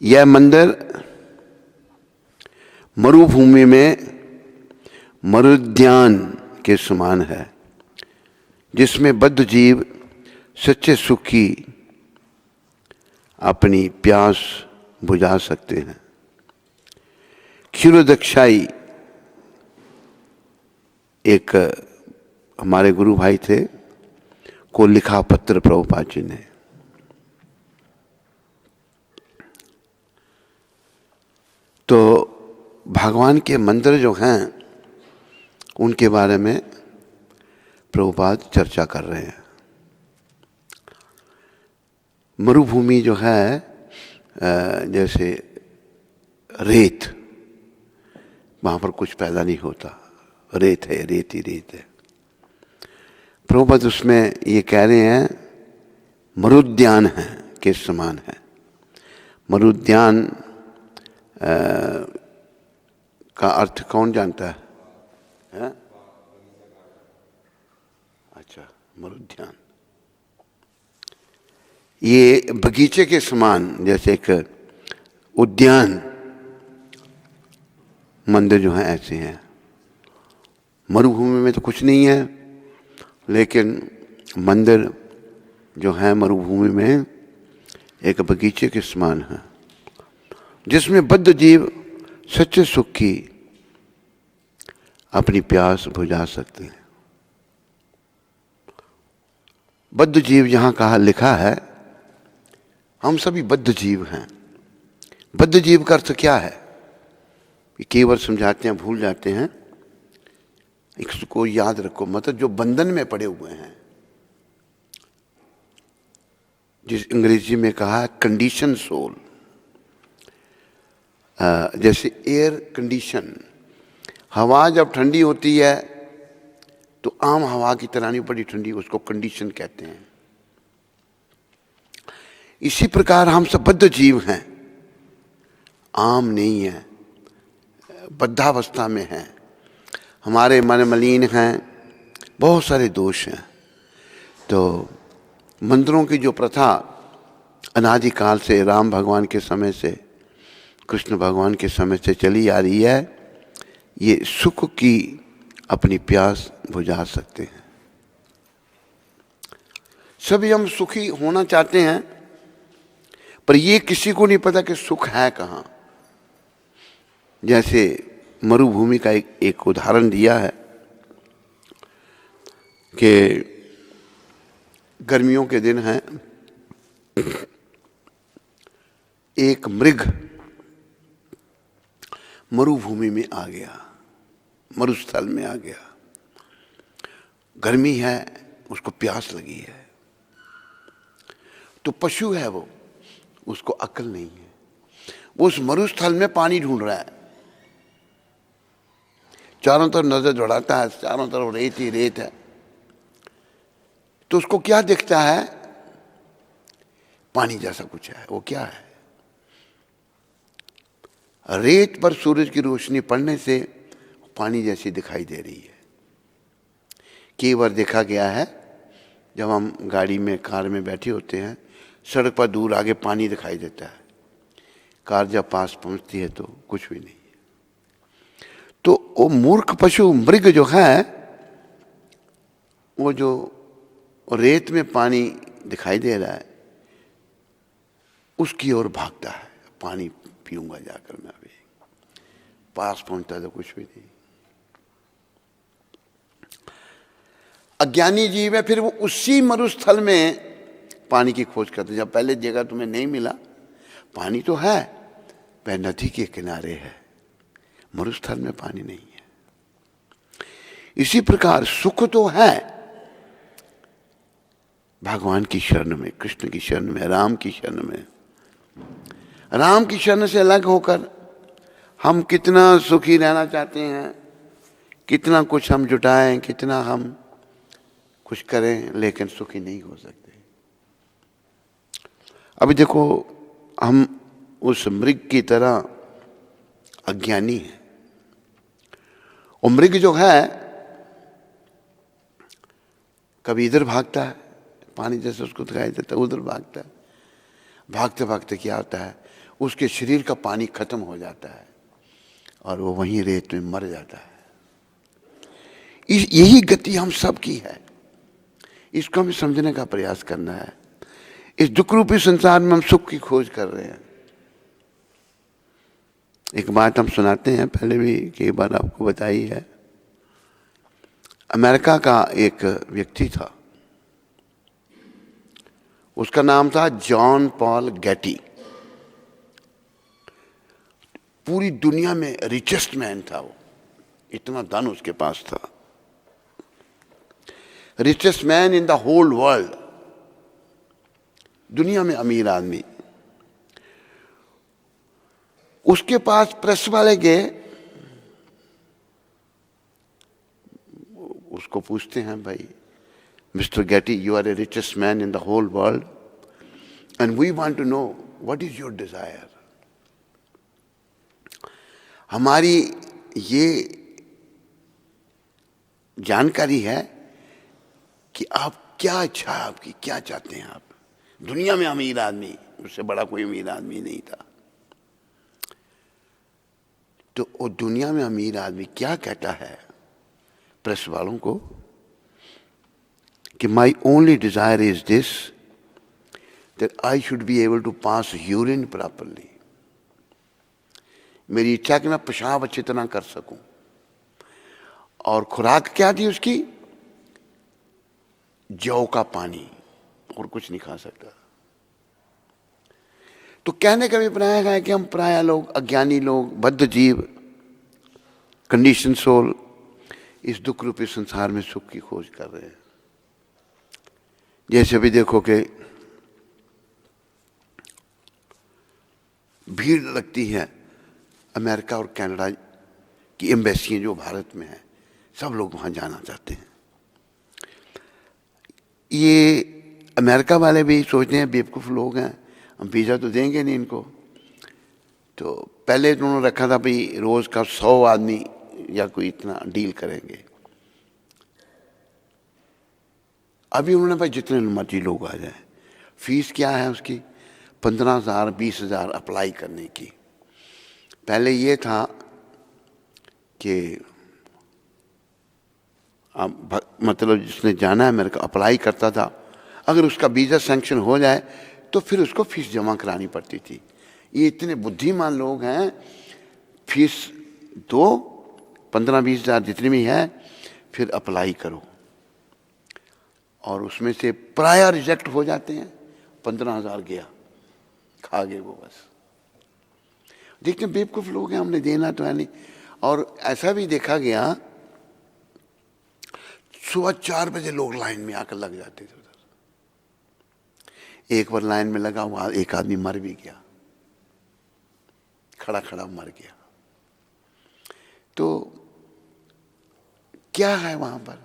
यह मंदिर मरुभूमि में मरुद्यान के समान है, जिसमें बद्ध जीव सच्चे सुख की अपनी प्यास बुझा सकते हैं। क्षीरोदक्षाई एक हमारे गुरु भाई थे, को लिखा पत्र प्रभुपाद जी ने। तो भगवान के मंदिर जो हैं उनके बारे में प्रभुपाद चर्चा कर रहे हैं। मरुभूमि जो है जैसे रेत, वहां पर कुछ पैदा नहीं होता, रेत है, रेत ही रेत है। प्रभुपाद उसमें ये कह रहे हैं मरुद्यान है के समान है। मरुद्यान का अर्थ कौन जानता है? अच्छा, मरुद्यान ये बगीचे के समान, जैसे एक उद्यान मंदिर जो है ऐसे हैं। मरुभूमि में तो कुछ नहीं है, लेकिन मंदिर जो है मरुभूमि में एक बगीचे के समान है, जिसमें बद्ध जीव सच्चे सुख की अपनी प्यास बुझा सकते हैं। बद्ध जीव यहां कहा लिखा है, हम सभी बद्ध जीव हैं। बद्ध जीव का अर्थ क्या है? कई बार समझाते हैं, भूल जाते हैं। इसको याद रखो, मतलब जो बंधन में पड़े हुए हैं, जिस अंग्रेजी में कहा है कंडीशन सोल। जैसे एयर कंडीशन, हवा जब ठंडी होती है तो आम हवा की तरह नहीं बड़ी ठंडी, उसको कंडीशन कहते हैं। इसी प्रकार हम सब बद्ध जीव हैं, आम नहीं है, बद्धावस्था में हैं। हमारे मन मलिन हैं, बहुत सारे दोष हैं। तो मंदिरों की जो प्रथा अनादिकाल से, राम भगवान के समय से, कृष्ण भगवान के समय से चली आ रही है, ये सुख की अपनी प्यास बुझा सकते हैं। सभी हम सुखी होना चाहते हैं, पर ये किसी को नहीं पता कि सुख है कहाँ। जैसे मरुभूमि का एक उदाहरण दिया है कि गर्मियों के दिन हैं, एक मृग मरुभूमि में आ गया, मरुस्थल में आ गया। गर्मी है, उसको प्यास लगी है। तो पशु है वो, उसको अक्ल नहीं है, वो उस मरुस्थल में पानी ढूंढ रहा है। चारों तरफ नजर दौड़ाता है, चारों तरफ रेत ही रेत है। तो उसको क्या दिखता है? पानी जैसा कुछ है। वो क्या है? रेत पर सूरज की रोशनी पड़ने से पानी जैसी दिखाई दे रही है। कई बार देखा गया है, जब हम गाड़ी में, कार में बैठे होते हैं, सड़क पर दूर आगे पानी दिखाई देता है। कार जब पास पहुंचती है तो कुछ भी नहीं है। तो वो मूर्ख पशु, मृग जो है, वो जो रेत में पानी दिखाई दे रहा है उसकी ओर भागता है। पानी पीऊंगा जाकर मैं, अभी पास पहुंचता तो कुछ भी नहीं। अज्ञानी जीव है, फिर वो उसी मरुस्थल में पानी की खोज करते। जब पहले जगह तुम्हें नहीं मिला, पानी तो है, वह नदी के किनारे है, मरुस्थल में पानी नहीं है। इसी प्रकार सुख तो है भगवान की शरण में, कृष्ण की शरण में, राम की शरण में। राम की शरण से अलग होकर हम कितना सुखी रहना चाहते हैं, कितना कुछ हम जुटाएं, कितना हम कुछ करें, लेकिन सुखी नहीं हो सकते। अभी देखो, हम उस मृग की तरह अज्ञानी हैं। और मृग जो है कभी इधर भागता है, पानी जैसे उसको दिखाई देता है, उधर भागता है। भागते भागते क्या होता है, उसके शरीर का पानी खत्म हो जाता है और वो वहीं रेत में मर जाता है। यही गति हम सब की है, इसको हमें समझने का प्रयास करना है। इस दुख रूपी संसार में हम सुख की खोज कर रहे हैं। एक बात हम सुनाते हैं, पहले भी कई बार आपको बताई है। अमेरिका का एक व्यक्ति था, उसका नाम था जॉन पॉल गेटी। पूरी दुनिया में रिचेस्ट मैन था वो, इतना धन उसके पास था। Richest man in the whole world, दुनिया में अमीर आदमी। उसके पास प्रेस वाले गए, उसको पूछते हैं, भाई mister Getty, you are a richest man in the whole world and we want to know what is your desire. हमारी ये जानकारी है कि आप क्या इच्छा है, आपकी क्या चाहते हैं आप। दुनिया में अमीर आदमी, उससे बड़ा कोई अमीर आदमी नहीं था। तो वो दुनिया में अमीर आदमी क्या कहता है प्रेस वालों को कि my only desire is this, that I should be able to pass urine properly. मेरी इच्छा कि मैं पेशाब अच्छी तरह कर सकूं। और खुराक क्या थी उसकी? जौ का पानी, और कुछ नहीं खा सकता। तो कहने का भी प्राय है कि हम प्राय लोग, अज्ञानी लोग, बद्ध जीव, कंडीशन सोल, इस दुख रूपी संसार में सुख की खोज कर रहे हैं। जैसे अभी देखो कि भीड़ लगती है अमेरिका और कनाडा की एम्बेसी जो भारत में है, सब लोग वहां जाना चाहते हैं। ये अमेरिका वाले भी सोचते हैं बेवकूफ़ लोग हैं, हम वीज़ा तो देंगे नहीं इनको। तो पहले तो उन्होंने रखा था भाई रोज़ का 100 आदमी या कोई इतना डील करेंगे। अभी उन्होंने भाई जितने मर्जी लोग आ जाए। फीस क्या है उसकी? 15,000 20,000 अप्लाई करने की। पहले ये था कि मतलब जिसने जाना है मेरे को अप्लाई करता था, अगर उसका वीज़ा सैंक्शन हो जाए तो फिर उसको फीस जमा करानी पड़ती थी। ये इतने बुद्धिमान लोग हैं, फीस दो 15-20 हज़ार जितनी भी है, फिर अप्लाई करो। और उसमें से प्राय रिजेक्ट हो जाते हैं। 15,000 गया, खा गए वो बस। देखते हैं बेवकूफ़ लोग हैं, हमने देना तो है नहीं। और ऐसा भी देखा गया, सुबह 4 बजे लोग लाइन में आकर लग जाते थे उधर। एक बार लाइन में लगा हुआ एक आदमी मर भी गया, खड़ा खड़ा मर गया। तो क्या है वहां पर?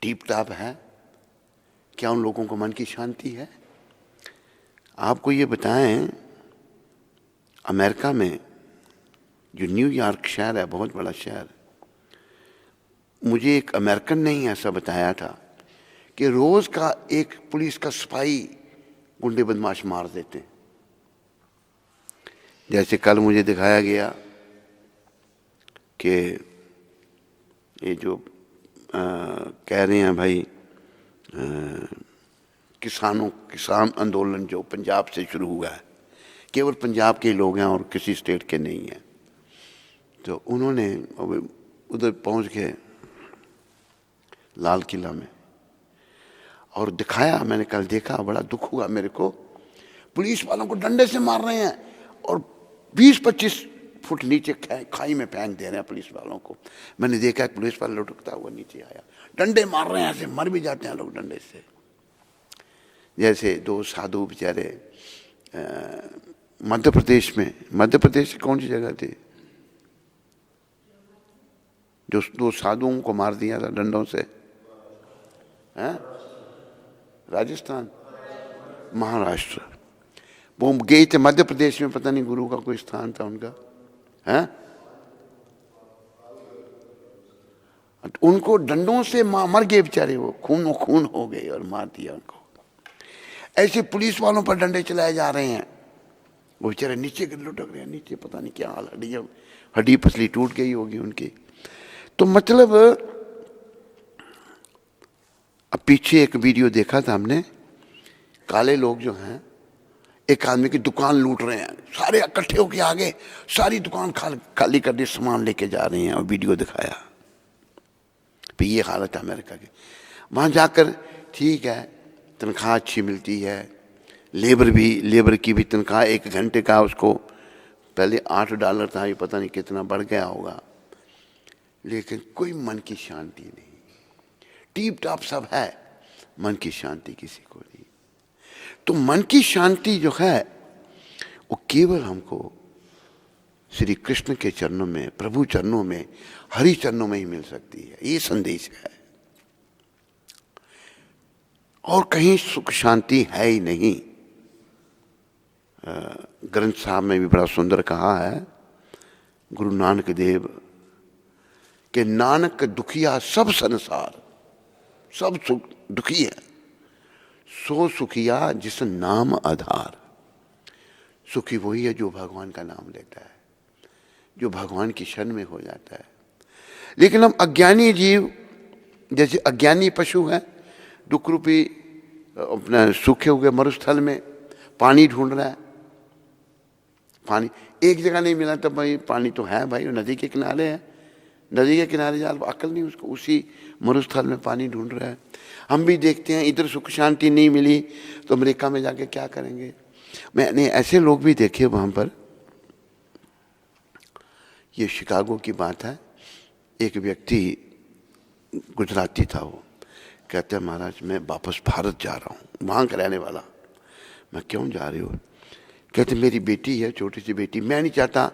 टीप टाप है क्या? उन लोगों को मन की शांति है? आपको ये बताएं, अमेरिका में जो न्यूयॉर्क शहर है, बहुत बड़ा शहर, मुझे एक अमेरिकन ने ही ऐसा बताया था कि रोज का एक पुलिस का सिपाही गुंडे बदमाश मार देते। जैसे कल मुझे दिखाया गया कि ये जो कह रहे हैं भाई किसान आंदोलन जो पंजाब से शुरू हुआ है, केवल पंजाब के लोग हैं और किसी स्टेट के नहीं हैं। तो उन्होंने उधर पहुंच गए लाल किला में और दिखाया। मैंने कल देखा, बड़ा दुख हुआ मेरे को। पुलिस वालों को डंडे से मार रहे हैं और 20-25 फुट नीचे खाई में फेंक दे रहे हैं पुलिस वालों को। मैंने देखा एक पुलिस वाला लुढ़कता हुआ नीचे आया, डंडे मार रहे हैं, ऐसे मर भी जाते हैं लोग डंडे से। जैसे 2 साधु बेचारे मध्य प्रदेश में, मध्य प्रदेश कौन सी जगह थी जो 2 साधुओं को मार दिया था डंडों से? हैं? राजस्थान, महाराष्ट्र। वो गए थे मध्य प्रदेश में, पता नहीं गुरु का कोई स्थान था उनका, है? उनको डंडों से मर गए बेचारे, वो खून खून हो गए और मार दिया उनको। ऐसे पुलिस वालों पर डंडे चलाए जा रहे हैं, वो बेचारे नीचे लुढ़क रहे हैं, नीचे पता नहीं क्या हाल, हड्डी पसली टूट गई होगी उनकी। तो मतलब अब पीछे एक वीडियो देखा था हमने, काले लोग जो हैं एक आदमी की दुकान लूट रहे हैं, सारे इकट्ठे होके आगे सारी दुकान खाली कर दी, सामान लेके जा रहे हैं, और वीडियो दिखाया। फिर ये हालत है अमेरिका की। वहाँ जाकर ठीक है, तनख्वाह अच्छी मिलती है, लेबर की भी तनख्वाह 1 घंटे का उसको पहले $8 था, ये पता नहीं कितना बढ़ गया होगा, लेकिन कोई मन की शांति नहीं, टीप टाप सब है, मन की शांति किसी को नहीं। तो मन की शांति जो है वो केवल हमको श्री कृष्ण के चरणों में, प्रभु चरणों में, हरि चरणों में ही मिल सकती है। ये संदेश है, और कहीं सुख शांति है ही नहीं। ग्रंथ साहब में भी बड़ा सुंदर कहा है गुरु नानक देव के, नानक दुखिया सब संसार, सब सुख दुखी है, सो सुखिया जिस नाम आधार। सुखी वही है जो भगवान का नाम लेता है, जो भगवान की शरण में हो जाता है। लेकिन हम अज्ञानी जीव, जैसे अज्ञानी पशु हैं, दुख रूपी अपना सूखे हुए मरुस्थल में पानी ढूंढ रहा है, पानी एक जगह नहीं मिला तो भाई पानी तो है भाई, नदी के किनारे है, नदी के किनारे जा, अकल नहीं उसको, उसी मरुस्थल में पानी ढूंढ रहा है। हम भी देखते हैं इधर सुख शांति नहीं मिली तो अमेरिका में जाके क्या करेंगे। मैंने ऐसे लोग भी देखे वहाँ पर, ये शिकागो की बात है, एक व्यक्ति गुजराती था, वो कहते हैं महाराज मैं वापस भारत जा रहा हूँ, वहाँ का रहने वाला। मैं क्यों जा रही हो? कहते मेरी बेटी है, छोटी सी बेटी, मैं नहीं चाहता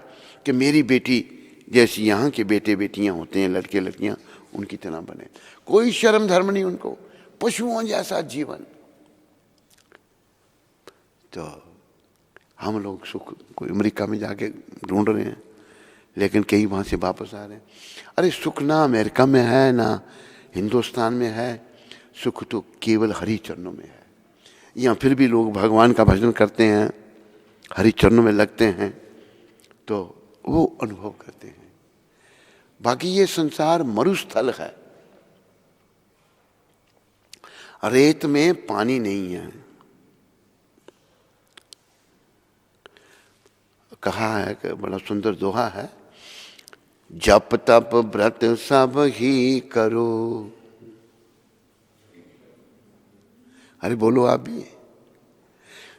कि मेरी बेटी जैसी यहाँ के बेटे बेटियाँ होते हैं, लड़के लड़कियाँ, उनकी तरह बने। कोई शर्म धर्म नहीं उनको, पशुओं जैसा जीवन। तो हम लोग सुख कोई अमेरिका में जाके ढूंढ रहे हैं, लेकिन कई वहाँ से वापस आ रहे हैं। अरे सुख ना अमेरिका में है ना हिंदुस्तान में है, सुख तो केवल हरि चरणों में है। यहाँ फिर भी लोग भगवान का भजन करते हैं, हरि चरणों में लगते हैं, तो वो अनुभव करते हैं। बाकी ये संसार मरुस्थल है, रेत में पानी नहीं है। कहा है कि बड़ा सुंदर दोहा है, जप तप व्रत सब ही करो। अरे बोलो आप भी,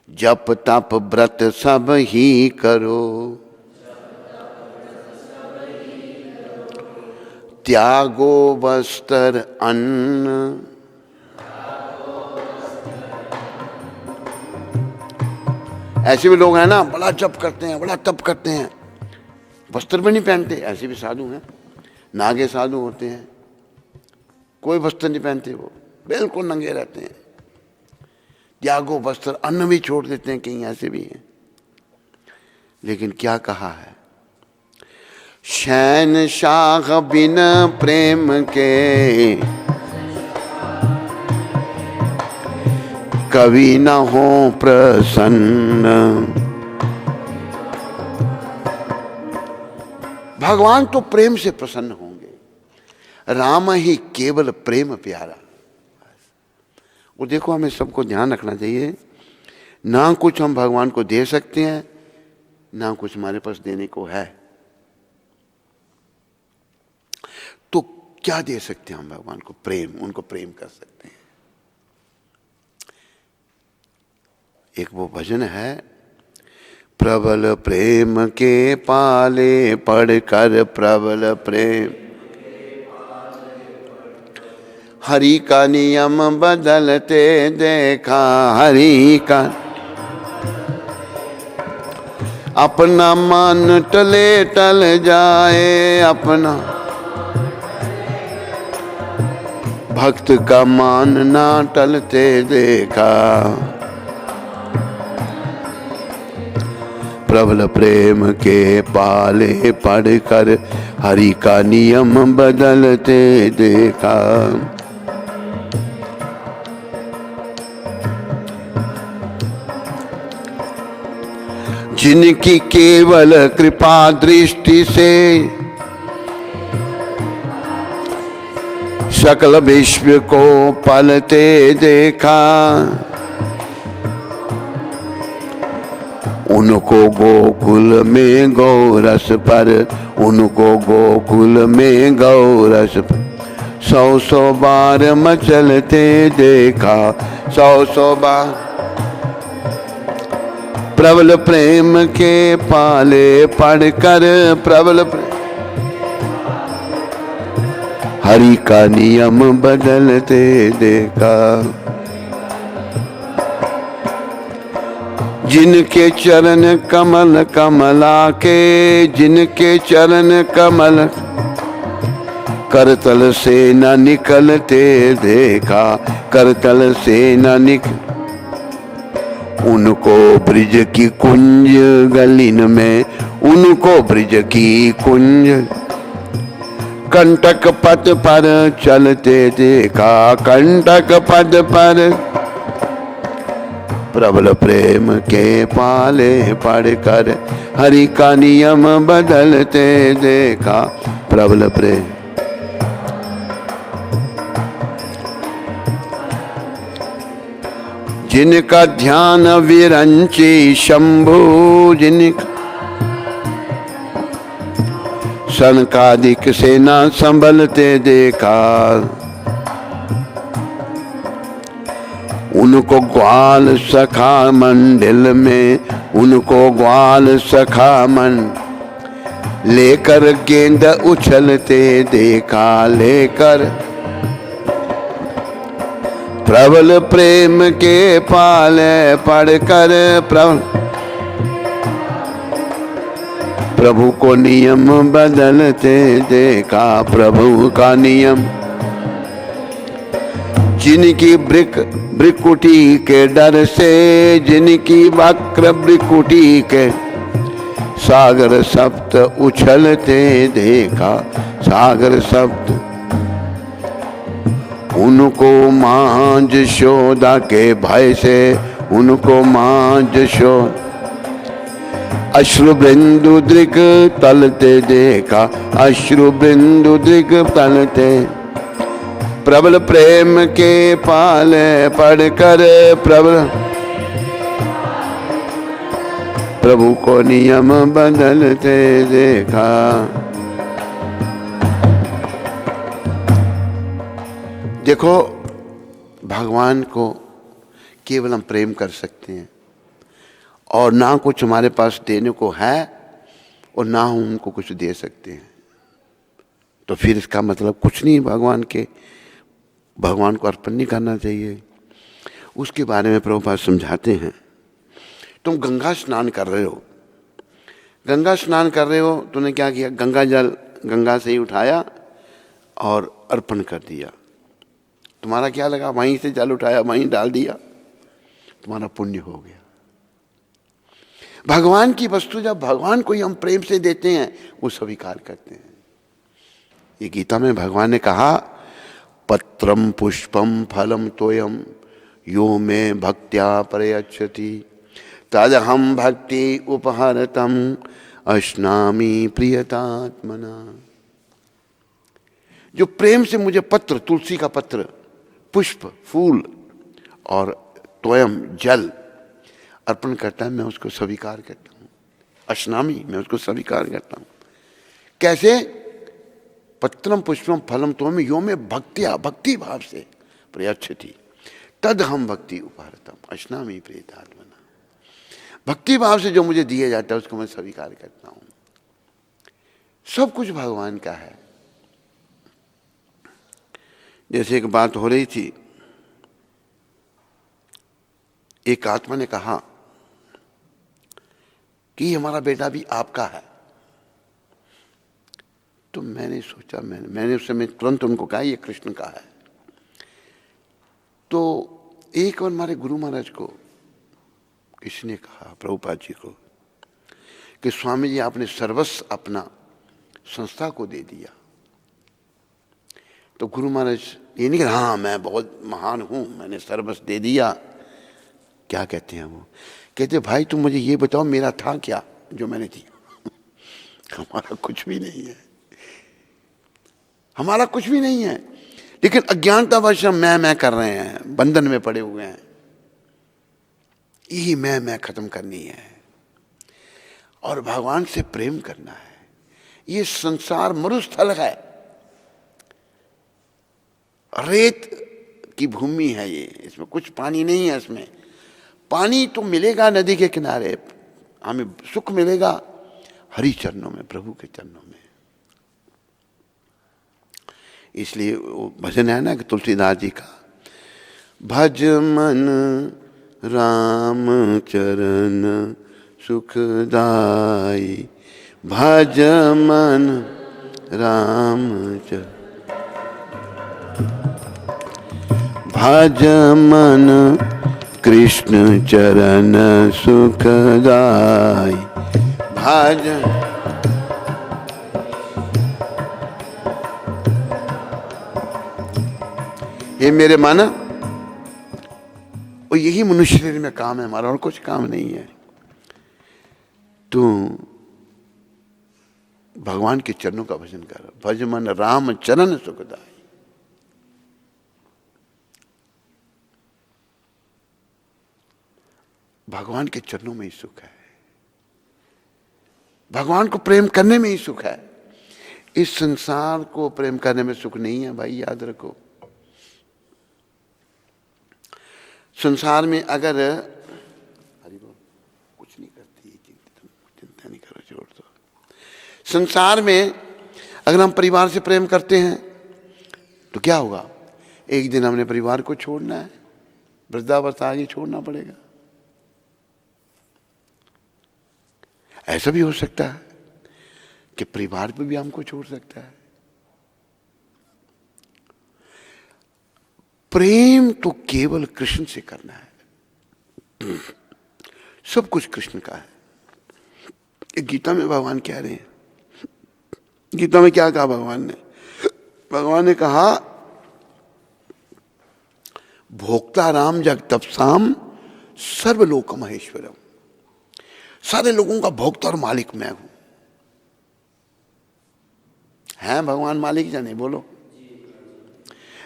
जप तप व्रत सब ही करो, त्यागो वस्त्र अन्न। ऐसे भी लोग हैं ना, बड़ा जप करते हैं, बड़ा तप करते हैं, वस्त्र भी नहीं पहनते। ऐसे भी साधु हैं, नागे साधु होते हैं, कोई वस्त्र नहीं पहनते, वो बिल्कुल नंगे रहते हैं। त्यागो वस्त्र अन्न भी छोड़ देते हैं, कहीं ऐसे भी हैं। लेकिन क्या कहा है, शहंशाह बिन प्रेम के कभी न हो प्रसन्न। भगवान तो प्रेम से प्रसन्न होंगे, राम ही केवल प्रेम प्यारा। वो देखो हमें सबको ध्यान रखना चाहिए, ना कुछ हम भगवान को दे सकते हैं, ना कुछ हमारे पास देने को है। तो क्या दे सकते हैं हम भगवान को? प्रेम, उनको प्रेम कर सकते हैं। एक वो भजन है, प्रबल प्रेम के पाले पढ़कर प्रबल प्रेम, हरि का नियम बदलते देखा, हरि का अपना मन टले टल जाए, अपना भक्त का मान ना टलते देखा। प्रबल प्रेम के पाले पढ़कर हरि का नियम बदलते देखा। जिनकी केवल कृपा दृष्टि से सकल विश्व को पलते देखा, उनको गोकुल में गौरस पर, उनको गोकुल में गौरस पर 100 बार मचलते देखा, 100 बार प्रबल प्रेम के पाले पढ़कर, प्रबल हरि का नियम बदलते देखा। जिनके चरण कमल कमला के, जिनके चरण कमल करतल से न निकलते देखा, करतल से न निकल, उनको ब्रिज की कुंज गलिन में, उनको ब्रिज की कुंज कंटक पथ पर चलते देखा, कंटक पथ पर प्रबल प्रेम के पाले पढ़कर हरि का नियम बदलते देखा, प्रबल प्रेम। जिनका ध्यान विरंची शंभु, जिनका सनकादिक से न संभलते देखा, उनको ग्वाल सखा मंडल में, उनको ग्वाल सखा मंडल लेकर गेंद उछलते देखा, लेकर प्रबल प्रेम के पाले पढ़कर प्रभु को नियम बदलते देखा, प्रभु का नियम। जिनकी ब्रिकुटी के डर से, जिनकी वक्र ब्रिकुटी के सागर सप्त उछलते देखा, सागर सप्त उनको मां यशोदा के भय से, उनको मां यशोदा अश्रु बिंदु दृक तलते देखा, अश्रु बिंदु दृक तलते प्रबल प्रेम के पाले पढ़कर, प्रबल प्रभु को नियम बदलते देखा। देखो, भगवान को केवल हम प्रेम कर सकते हैं और ना कुछ हमारे पास देने को है और ना हम उनको कुछ दे सकते हैं, तो फिर इसका मतलब कुछ नहीं, भगवान को अर्पण नहीं करना चाहिए। उसके बारे में प्रभुपाद समझाते हैं। तुम गंगा स्नान कर रहे हो, गंगा स्नान कर रहे हो, तूने क्या किया, गंगा जल गंगा से ही उठाया और अर्पण कर दिया। तुम्हारा क्या लगा, वहीं से जल उठाया वहीं डाल दिया, तुम्हारा पुण्य हो गया। भगवान की वस्तु जब भगवान को ही हम प्रेम से देते हैं, वो स्वीकार करते हैं। ये गीता में भगवान ने कहा, पत्रम पुष्पम फलम तोयम यो में भक्त्या प्रयच्छति तदहम भक्ति उपहरतम अश्नामि प्रियतात्मना। जो प्रेम से मुझे पत्र, तुलसी का पत्र, पुष्प, फूल और तोयम जल अर्पण करता है, मैं उसको स्वीकार करता हूँ। अश्नामि, मैं उसको स्वीकार करता हूँ। कैसे? पत्रम पुष्पम फलम तोयम यो में भक्तिया, भक्ति भाव से प्रयच्छति तद हम भक्ति उपहरतम अश्नामि प्रियतात्मना। भक्ति भाव से जो मुझे दिया जाता है उसको मैं स्वीकार करता हूँ। सब कुछ भगवान का है। जैसे एक बात हो रही थी, एक आत्मा ने कहा कि हमारा बेटा भी आपका है। तो मैंने सोचा, मैंने उस समय तुरंत उनको कहा ये कृष्ण का है। तो एक बार हमारे गुरु महाराज को किसी ने कहा, प्रभुपाद जी को, कि स्वामी जी आपने सर्वस्व अपना संस्था को दे दिया। तो गुरु महाराज ये नहीं कहा हाँ मैं बहुत महान हूं, मैंने सर्वस्व दे दिया, क्या कहते हैं वो? कहते भाई तुम मुझे ये बताओ मेरा था क्या जो मैंने दिया? हमारा कुछ भी नहीं है, हमारा कुछ भी नहीं है। लेकिन अज्ञानतावश हम मैं कर रहे हैं, बंधन में पड़े हुए हैं। यही मैं खत्म करनी है और भगवान से प्रेम करना है। ये संसार मरुस्थल है, रेत की भूमि है ये, इसमें कुछ पानी नहीं है। इसमें पानी तो मिलेगा नदी के किनारे, हमें सुख मिलेगा हरि चरणों में, प्रभु के चरणों में। इसलिए वो भजन है ना कि तुलसीदास जी का, भज मन राम चरण सुखदाई, भज मन राम चरण, भज मन कृष्ण चरण सुखदाई, भज। ये मेरे मन, और यही मनुष्य शरीर में काम है हमारा, और कुछ काम नहीं है। तू भगवान के चरणों का भजन कर, भज मन राम चरण सुखदाई। भगवान के चरणों में ही सुख है, भगवान को प्रेम करने में ही सुख है। इस संसार को प्रेम करने में सुख नहीं है भाई, याद रखो। संसार में अगर कुछ नहीं करती, चिंता नहीं करो, छोड़ दो। संसार में अगर हम परिवार से प्रेम करते हैं तो क्या होगा? एक दिन हमने परिवार को छोड़ना है, वृद्धावस्था आगे छोड़ना पड़ेगा। ऐसा भी हो सकता है कि परिवार पे भी हमको छोड़ सकता है। प्रेम तो केवल कृष्ण से करना है, सब कुछ कृष्ण का है। गीता में भगवान कह रहे हैं, गीता में क्या कहा भगवान ने? भगवान ने कहा भोक्ता राम जगतपसाम सर्वलोक महेश्वरम, सारे लोगों का भोक्ता और मालिक मैं हूं। है भगवान मालिक या नहीं? बोलो।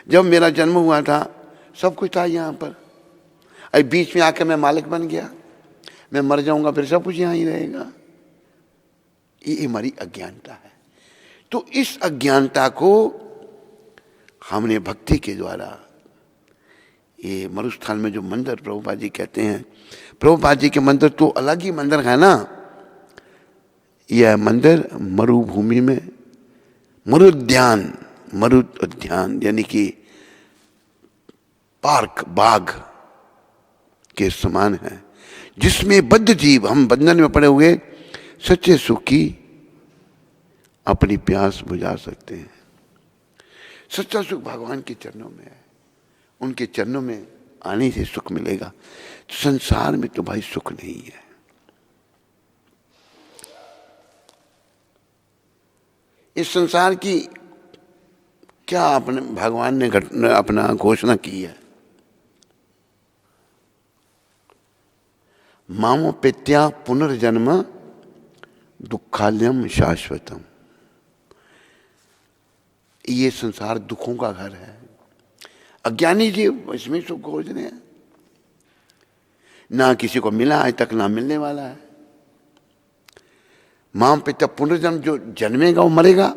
जब मेरा जन्म हुआ था सब कुछ था यहां पर, अभी बीच में आकर मैं मालिक बन गया, मैं मर जाऊंगा फिर सब कुछ यहां ही रहेगा। ये हमारी अज्ञानता है। तो इस अज्ञानता को हमने भक्ति के द्वारा, ये मरुस्थल में जो मंदिर प्रभुपाद जी कहते हैं, प्रभुपाद जी के मंदिर तो अलग ही मंदिर है ना। यह मंदिर मरुभूमि में मरुद्यान, मरुद उद्यान यानी कि पार्क, बाग के समान है, जिसमें बद्ध जीव, हम बंधन में पड़े हुए सच्चे सुख की अपनी प्यास बुझा सकते हैं। सच्चा सुख भगवान के चरणों में है, उनके चरणों में आने से सुख मिलेगा। तो संसार में तो भाई सुख नहीं है। इस संसार की क्या अपने भगवान ने अपना घोषणा की है? मामोपेत्या पुनर्जन्म दुखालयम शाश्वतम। ये संसार दुखों का घर है। अज्ञानी जीव इसमें सुख खोज रहे हैं, ना किसी को मिला आज तक, ना मिलने वाला है। माम पिता पुनर्जन्म, जो जन्मेगा वो मरेगा,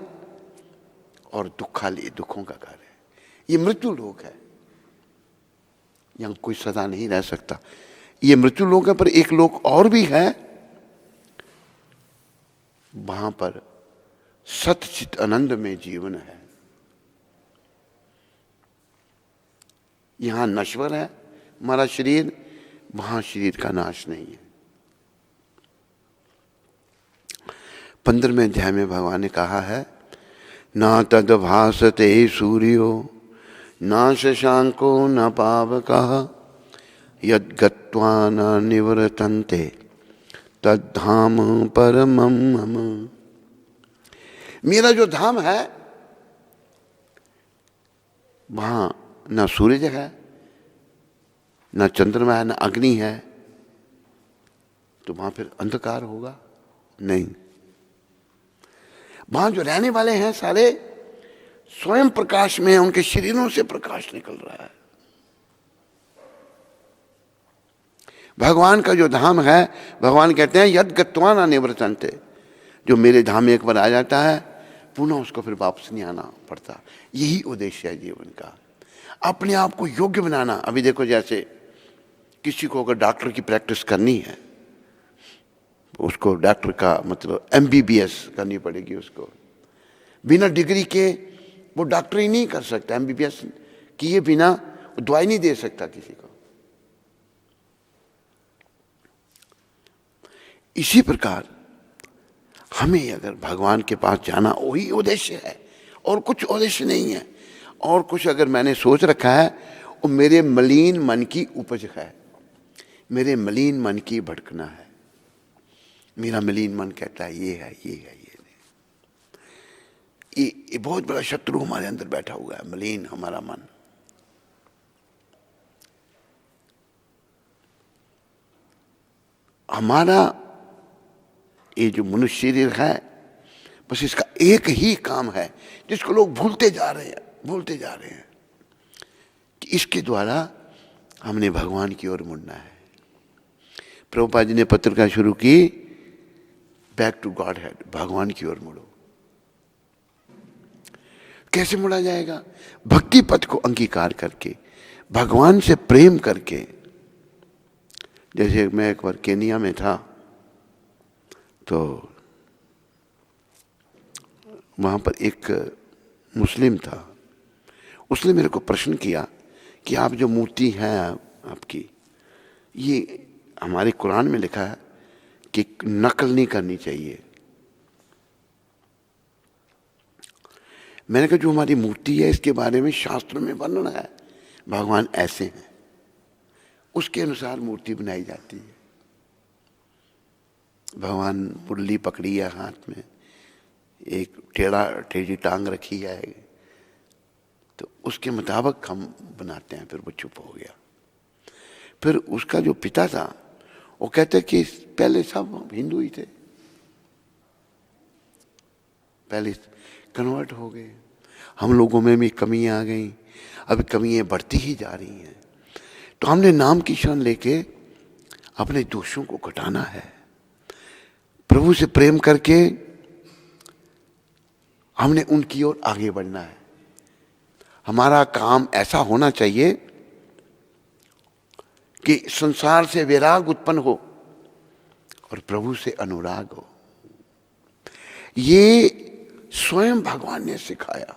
और दुखालय दुखों का घर है। ये मृत्यु लोक है, यहां कोई सदा नहीं रह सकता। ये मृत्यु लोक है, पर एक लोक और भी है, वहां पर सतचित आनंद में जीवन है। यहां नश्वर है हमारा शरीर, वहां शरीर का नाश नहीं है। 15वें अध्याय में भगवान ने कहा है, ना तद भासते सूर्यो ना शशांको न पावकः यद गत्वा न निवर्तन्ते तद्धाम परमं मम। मेरा जो धाम है वहां ना सूरज है, ना चंद्रमा है ना अग्नि है, तो वहां फिर अंधकार होगा नहीं। वहां जो रहने वाले हैं सारे स्वयं प्रकाश में, उनके शरीरों से प्रकाश निकल रहा है। भगवान का जो धाम है, भगवान कहते हैं यद गत्वा न निवर्तन्ते, जो मेरे धाम में एक बार आ जाता है पुनः उसको फिर वापस नहीं आना पड़ता। यही उद्देश्य है जीवन का, अपने आप को योग्य बनाना। अभी देखो, जैसे किसी को अगर डॉक्टर की प्रैक्टिस करनी है, उसको डॉक्टर का मतलब MBBS करनी पड़ेगी उसको। बिना डिग्री के वो डॉक्टर ही नहीं कर सकता। MBBS किए बिना दवाई नहीं दे सकता किसी को। इसी प्रकार हमें अगर भगवान के पास जाना, वही उद्देश्य है और कुछ उद्देश्य नहीं है। और कुछ अगर मैंने सोच रखा है, वो मेरे मलिन मन की उपज है, मेरे मलिन मन की भटकना है। मेरा मलिन मन कहता है ये है, ये है, ये नहीं। ये बहुत बड़ा शत्रु हमारे अंदर बैठा हुआ है, मलिन हमारा मन। हमारा ये जो मनुष्य शरीर है, बस इसका एक ही काम है जिसको लोग भूलते जा रहे हैं कि इसके द्वारा हमने भगवान की ओर मुड़ना है। प्रभुपाद जी ने पत्रिका शुरू की, बैक टू गॉड हेड, भगवान की ओर मुड़ो। कैसे मुड़ा जाएगा? भक्ति पथ को अंगीकार करके, भगवान से प्रेम करके। जैसे मैं एक बार केनिया में था, तो वहाँ पर एक मुस्लिम था। उसने मेरे को प्रश्न किया कि आप जो मूर्ति है आपकी, ये हमारे कुरान में लिखा है कि नकल नहीं करनी चाहिए। मैंने कहा जो हमारी मूर्ति है इसके बारे में शास्त्रों में वर्णन है, भगवान ऐसे हैं, उसके अनुसार मूर्ति बनाई जाती है। भगवान मुरली पकड़ी है हाथ में, एक टेढ़ी टांग रखी है, तो उसके मुताबिक हम बनाते हैं। फिर वो चुप हो गया। फिर उसका जो पिता था वो कहते कि पहले सब हिंदू ही थे, पहले कन्वर्ट हो गए, हम लोगों में भी कमियां आ गई, अब कमियां बढ़ती ही जा रही हैं। तो हमने नाम की शरण लेके अपने दोषों को घटाना है, प्रभु से प्रेम करके हमने उनकी ओर आगे बढ़ना है। हमारा काम ऐसा होना चाहिए कि संसार से वैराग उत्पन्न हो और प्रभु से अनुराग हो। ये स्वयं भगवान ने सिखाया,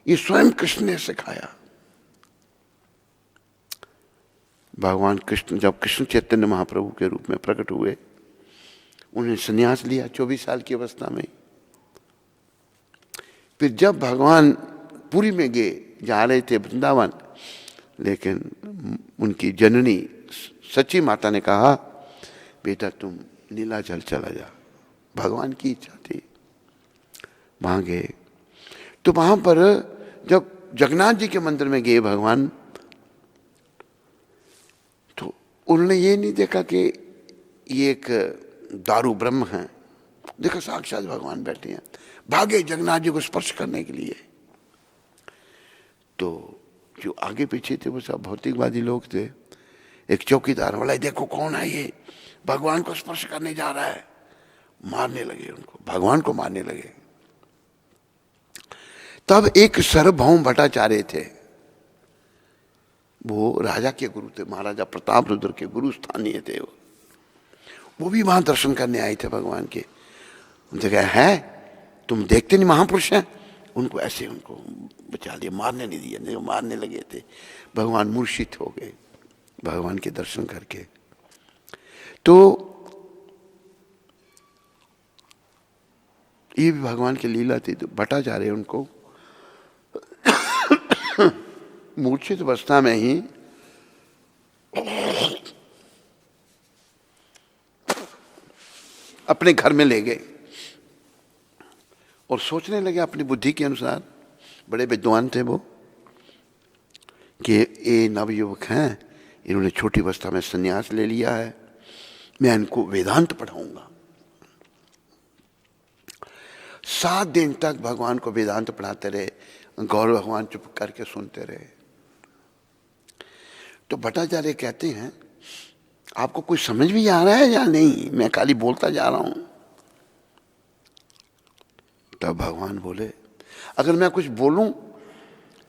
ये स्वयं कृष्ण ने सिखाया। भगवान कृष्ण जब कृष्ण चैतन्य महाप्रभु के रूप में प्रकट हुए, उन्हें संन्यास लिया 24 साल की अवस्था में। फिर जब भगवान पुरी में गए, जा रहे थे वृंदावन, लेकिन उनकी जननी सच्ची माता ने कहा बेटा तुम नीलाचल चला जा, भगवान की इच्छा थी। वहां गए तो वहां पर जब जगन्नाथ जी के मंदिर में गए भगवान, तो उन्होंने ये नहीं देखा कि ये एक दारू ब्रह्म है, देखा साक्षात भगवान बैठे हैं। भागे जगन्नाथ जी को स्पर्श करने के लिए। तो जो आगे पीछे थे वो सब भौतिकवादी लोग थे। एक चौकीदार बोला देखो कौन है ये, भगवान को स्पर्श करने जा रहा है। मारने लगे उनको, भगवान को मारने लगे। तब एक सार्वभौम भट्टाचार्य थे, वो राजा के गुरु थे, महाराजा प्रताप रुद्र के गुरु स्थानीय थे। वो भी वहां दर्शन करने आए थे भगवान के। उनसे कहा है तुम देखते नहीं महापुरुष हैं, उनको ऐसे उनको बचा लिया, मारने नहीं दिया, नहीं मारने लगे थे। भगवान मूर्छित हो गए भगवान के दर्शन करके। तो ये भी भगवान की लीला थी। तो भट्टाचार्य उनको मूर्छित अवस्था में ही अपने घर में ले गए और सोचने लगे अपनी बुद्धि के अनुसार। बड़े विद्वान थे वो कि ये नवयुवक हैं, इन्होंने छोटी अवस्था में संन्यास ले लिया है, मैं इनको वेदांत पढ़ाऊंगा। 7 दिन तक भगवान को वेदांत पढ़ाते रहे। गौर भगवान चुप करके सुनते रहे। तो भट्टाचार्य कहते हैं, आपको कुछ समझ भी आ रहा है या नहीं, मैं खाली बोलता जा रहा हूं। तब भगवान बोले, अगर मैं कुछ बोलूं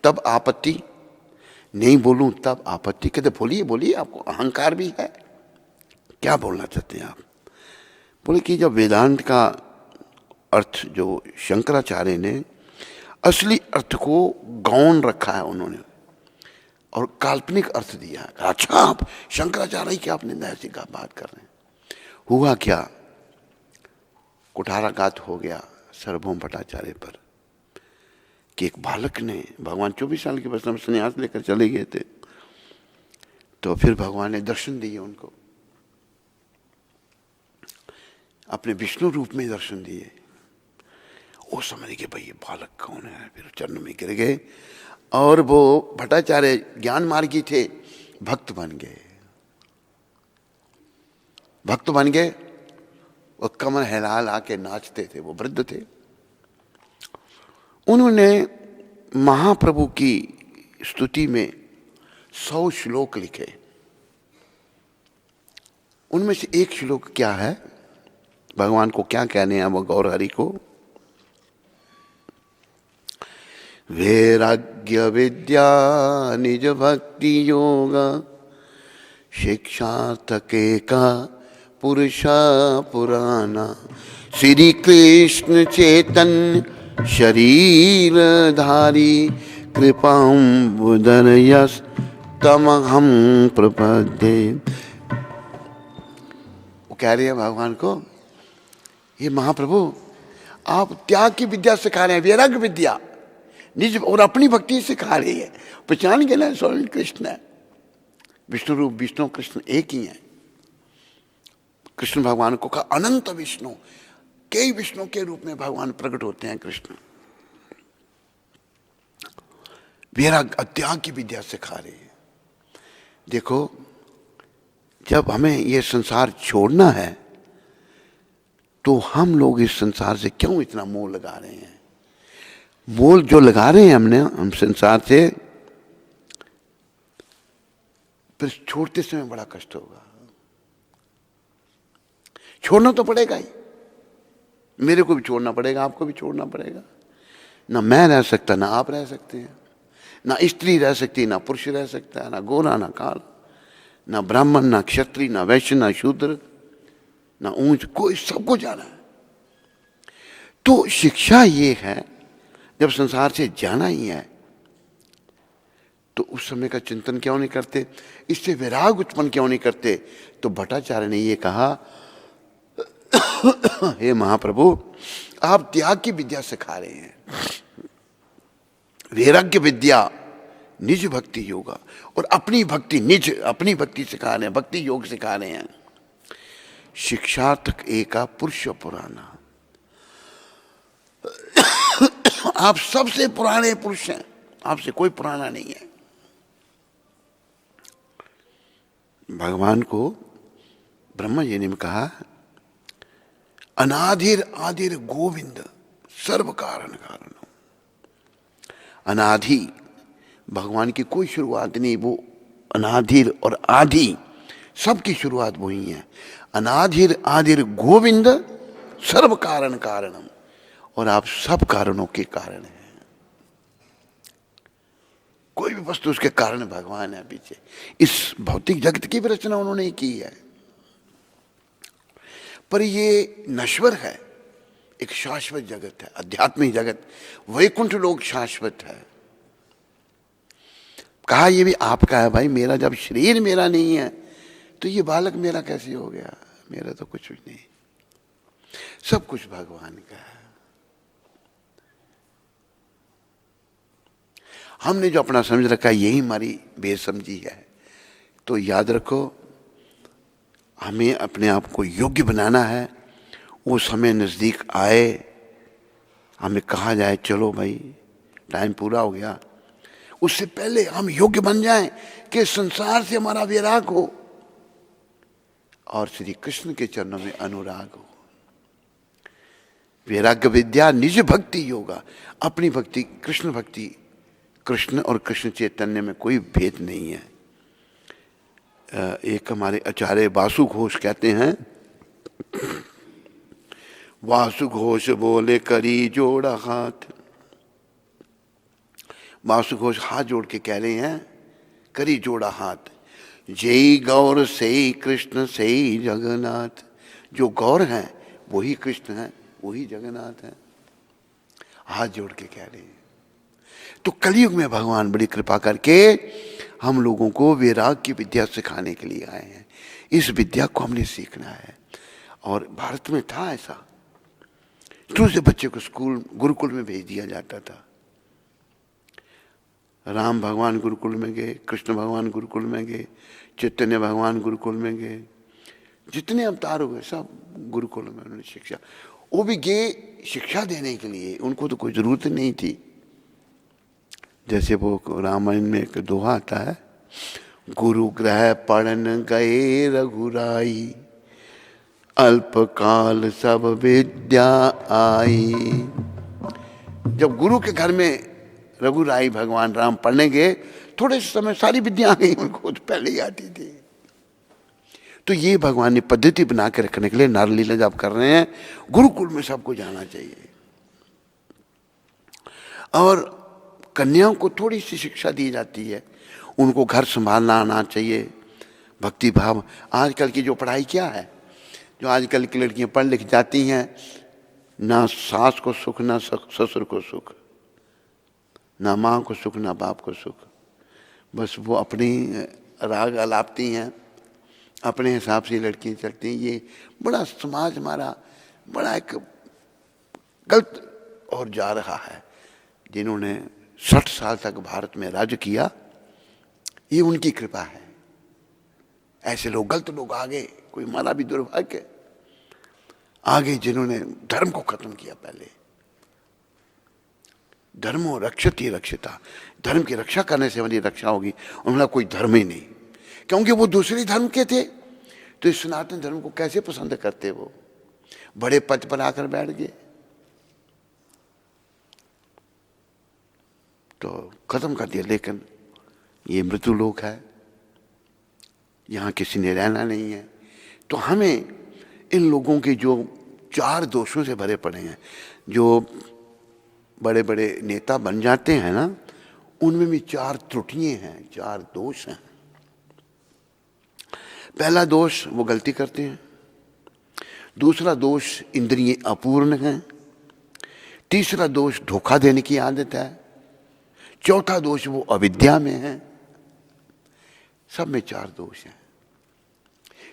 तब आपत्ति, नहीं बोलूं तब आपत्ति। कहते बोलिए बोलिए, आपको अहंकार भी है, क्या बोलना चाहते हैं आप? बोले कि जब वेदांत का अर्थ जो शंकराचार्य ने असली अर्थ को गौण रखा है उन्होंने और काल्पनिक अर्थ दिया है। अच्छा, आप शंकराचार्य की आपने ऐसी का बात कर रहे हैं। हुआ क्या, कुठाराघात हो गया सार्वभौम भट्टाचार्य पर कि एक बालक ने, भगवान 24 साल की अवस्था में संन्यास लेकर चले गए थे, तो फिर भगवान ने दर्शन दिए उनको, अपने विष्णु रूप में दर्शन दिए। वो समझ गए भाई ये बालक कौन है, फिर चरणों में गिर गए और वो भट्टाचार्य ज्ञान मार्गी थे, भक्त बन गए। भक्त बन गए, वो कमर हिलाल आके नाचते थे, वो वृद्ध थे। उन्होंने महाप्रभु की स्तुति में 100 श्लोक लिखे। उनमें से एक श्लोक क्या है, भगवान को क्या कहने हैं वो गौर हरि को, वैराग्य विद्या निज भक्ति योग शिक्षार्थके का पुरुषा पुराना श्री कृष्ण चैतन्य शरीर धारी कृपाम्बुदरयस तमहम प्रपद्ये। वो कह रहे हैं भगवान को, ये महाप्रभु आप त्याग की विद्या सिखा रहे हैं, वैराग्य विद्या निज और अपनी भक्ति सिखा रही है। पहचान के ना स्वयं कृष्ण है, विष्णु रूप विष्णु कृष्ण एक ही है। कृष्ण भगवान को कहा अनंत विष्णु, कई विष्णु के रूप में भगवान प्रकट होते हैं कृष्ण। वैराग्य त्याग की विद्या सिखा रही है। देखो, जब हमें ये संसार छोड़ना है तो हम लोग इस संसार से क्यों इतना मोह लगा रहे हैं? मोल जो लगा रहे हैं हम संसार से, फिर छोड़ते समय बड़ा कष्ट होगा। छोड़ना तो पड़ेगा ही, मेरे को भी छोड़ना पड़ेगा, आपको भी छोड़ना पड़ेगा। ना मैं रह सकता, ना आप रह सकते हैं, ना स्त्री रह सकती, ना पुरुष रह सकता है, ना गोरा ना काला, ना ब्राह्मण ना क्षत्रिय, ना वैश्य ना शूद्र, ना ऊंच, कोई सबको जाना है। तो शिक्षा ये है, जब संसार से जाना ही है तो उस समय का चिंतन क्यों नहीं करते, इससे वैराग उत्पन्न क्यों नहीं करते? तो भट्टाचार्य ने ये कहा, हे महाप्रभु आप त्याग की विद्या सिखा रहे हैं, वैराग्य विद्या निज भक्ति योगा, और अपनी भक्ति निज अपनी भक्ति सिखा रहे हैं, भक्ति योग सिखा रहे हैं। शिक्षार्थक एका पुरुष पुराना, आप सबसे पुराने पुरुष हैं, आपसे कोई पुराना नहीं है। भगवान को ब्रह्मा जी ने कहा, अनाधिर आदिर गोविंद सर्व कारण कारण। अनाधि, भगवान की कोई शुरुआत नहीं, वो अनाधिर और आदि सबकी शुरुआत वही है। अनाधिर आदिर गोविंद सर्व कारण कारणम, और आप सब कारणों के कारण हैं। कोई भी वस्तु उसके कारण भगवान है पीछे। इस भौतिक जगत की भी रचना उन्होंने की है, पर ये नश्वर है, एक शाश्वत जगत है, आध्यात्मिक जगत, वैकुंठ लोक शाश्वत है। कहा ये भी आपका है भाई, मेरा जब शरीर मेरा नहीं है तो ये बालक मेरा कैसे हो गया? मेरा तो कुछ भी नहीं, सब कुछ भगवान का है। हमने जो अपना समझ रखा है यही हमारी बेसमझी है। तो याद रखो, हमें अपने आप को योग्य बनाना है। वो समय नज़दीक आए, हमें कहा जाए चलो भाई टाइम पूरा हो गया, उससे पहले हम योग्य बन जाएं कि संसार से हमारा वैराग हो और श्री कृष्ण के चरणों में अनुराग हो। वैराग्य विद्या निज भक्ति योगा, अपनी भक्ति कृष्ण भक्ति, कृष्ण और कृष्ण चैतन्य में कोई भेद नहीं है। एक हमारे आचार्य वासु घोष कहते हैं, वासु घोष बोले करी जोड़ा हाथ। वासु घोष हाथ जोड़ के कह रहे हैं, करी जोड़ा हाथ, जय गौर से कृष्ण से जगन्नाथ। जो गौर हैं वही कृष्ण हैं, वही जगन्नाथ हैं। हाथ जोड़ के कह रहे हैं। तो कलयुग में भगवान बड़ी कृपा करके हम लोगों को वैराग की विद्या सिखाने के लिए आए हैं। इस विद्या को हमने सीखना है। और भारत में था ऐसा, शुरू से बच्चे को स्कूल गुरुकुल में भेज दिया जाता था। राम भगवान गुरुकुल में गए, कृष्ण भगवान गुरुकुल में गए, चैतन्य भगवान गुरुकुल में गए, जितने अवतार हुए सब गुरुकुल में उन्होंने शिक्षा। वो भी गए शिक्षा देने के लिए, उनको तो कोई जरूरत नहीं थी। जैसे वो रामायण में एक दोहा आता है, गुरु ग्रह पढ़न गए रघुराई, अल्पकाल सब विद्या आई। जब गुरु के घर में रघुराई भगवान राम पढ़ने गए, थोड़े समय सारी विद्या आ गई उनको, तो पहले ही आती थी। तो ये भगवान ने पद्धति बना के रखने के लिए नारलीला जब कर रहे हैं, गुरुकुल में सबको जाना चाहिए। और कन्याओं को थोड़ी सी शिक्षा दी जाती है, उनको घर संभालना आना चाहिए, भक्ति भाव। आजकल की जो पढ़ाई क्या है, जो आजकल की लड़कियां पढ़ लिख जाती हैं, ना सास को सुख ना ससुर को सुख, ना माँ को सुख ना बाप को सुख, बस वो अपनी राग अलापती हैं, अपने हिसाब से लड़कियां चलती हैं। ये बड़ा समाज हमारा बड़ा एक गलत और जा रहा है। जिन्होंने 60 साल तक भारत में राज्य किया, ये उनकी कृपा है। ऐसे लोग गलत लोग आगे, कोई हमारा भी दुर्भाग्य आगे, जिन्होंने धर्म को खत्म किया। पहले धर्मो रक्षति रक्षिता, धर्म की रक्षा करने से हमारी रक्षा होगी। उन्होंने कोई धर्म ही नहीं, क्योंकि वो दूसरे धर्म के थे, तो इस सनातन धर्म को कैसे पसंद करते? वो बड़े पद पर आकर बैठ गए, तो खत्म कर दिया। लेकिन ये मृत्यु लोक है, यहाँ किसी ने रहना नहीं है। तो हमें इन लोगों के जो 4 दोषों से भरे पड़े हैं, जो बड़े बड़े नेता बन जाते हैं ना, उनमें भी 4 त्रुटियां हैं, 4 दोष हैं। पहला दोष, वो गलती करते हैं। दूसरा दोष, इंद्रिय अपूर्ण हैं। तीसरा दोष, धोखा देने की आदत है। चौथा दोष, वो अविद्या में है। सब में 4 दोष हैं।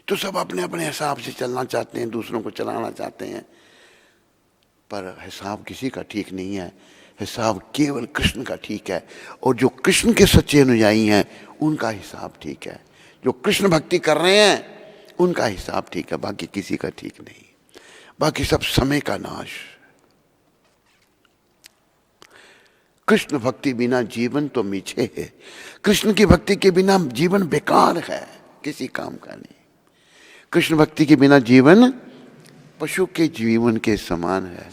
तो सब अपने अपने हिसाब से चलना चाहते हैं, दूसरों को चलाना चाहते हैं, पर हिसाब किसी का ठीक नहीं है। हिसाब केवल कृष्ण का ठीक है, और जो कृष्ण के सच्चे अनुयायी हैं उनका हिसाब ठीक है। जो कृष्ण भक्ति कर रहे हैं उनका हिसाब ठीक है, बाकी किसी का ठीक नहीं। बाकी सब समय का नाश। कृष्ण भक्ति बिना जीवन तो मीठे है। कृष्ण की भक्ति के बिना जीवन बेकार है, किसी काम का नहीं। कृष्ण भक्ति के बिना जीवन पशु के जीवन के समान है।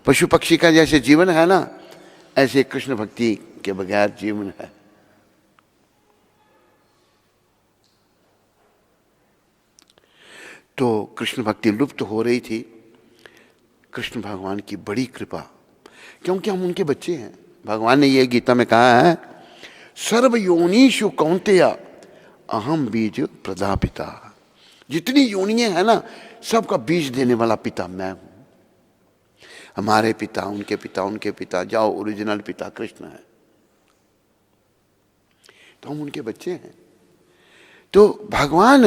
पशु पक्षी का जैसे जीवन है ना, ऐसे कृष्ण भक्ति के बगैर जीवन है। तो कृष्ण भक्ति लुप्त हो रही थी। कृष्ण भगवान की बड़ी कृपा, क्योंकि हम उनके बच्चे हैं। भगवान ने ये गीता में कहा है, सर्व योनिषु कौन्तेय अहम बीज प्रदापिता। जितनी योनियां हैं ना, सबका बीज देने वाला पिता मैं हूं। हमारे पिता, उनके पिता, उनके पिता, जाओ ओरिजिनल पिता कृष्ण है, तो हम उनके बच्चे हैं। तो भगवान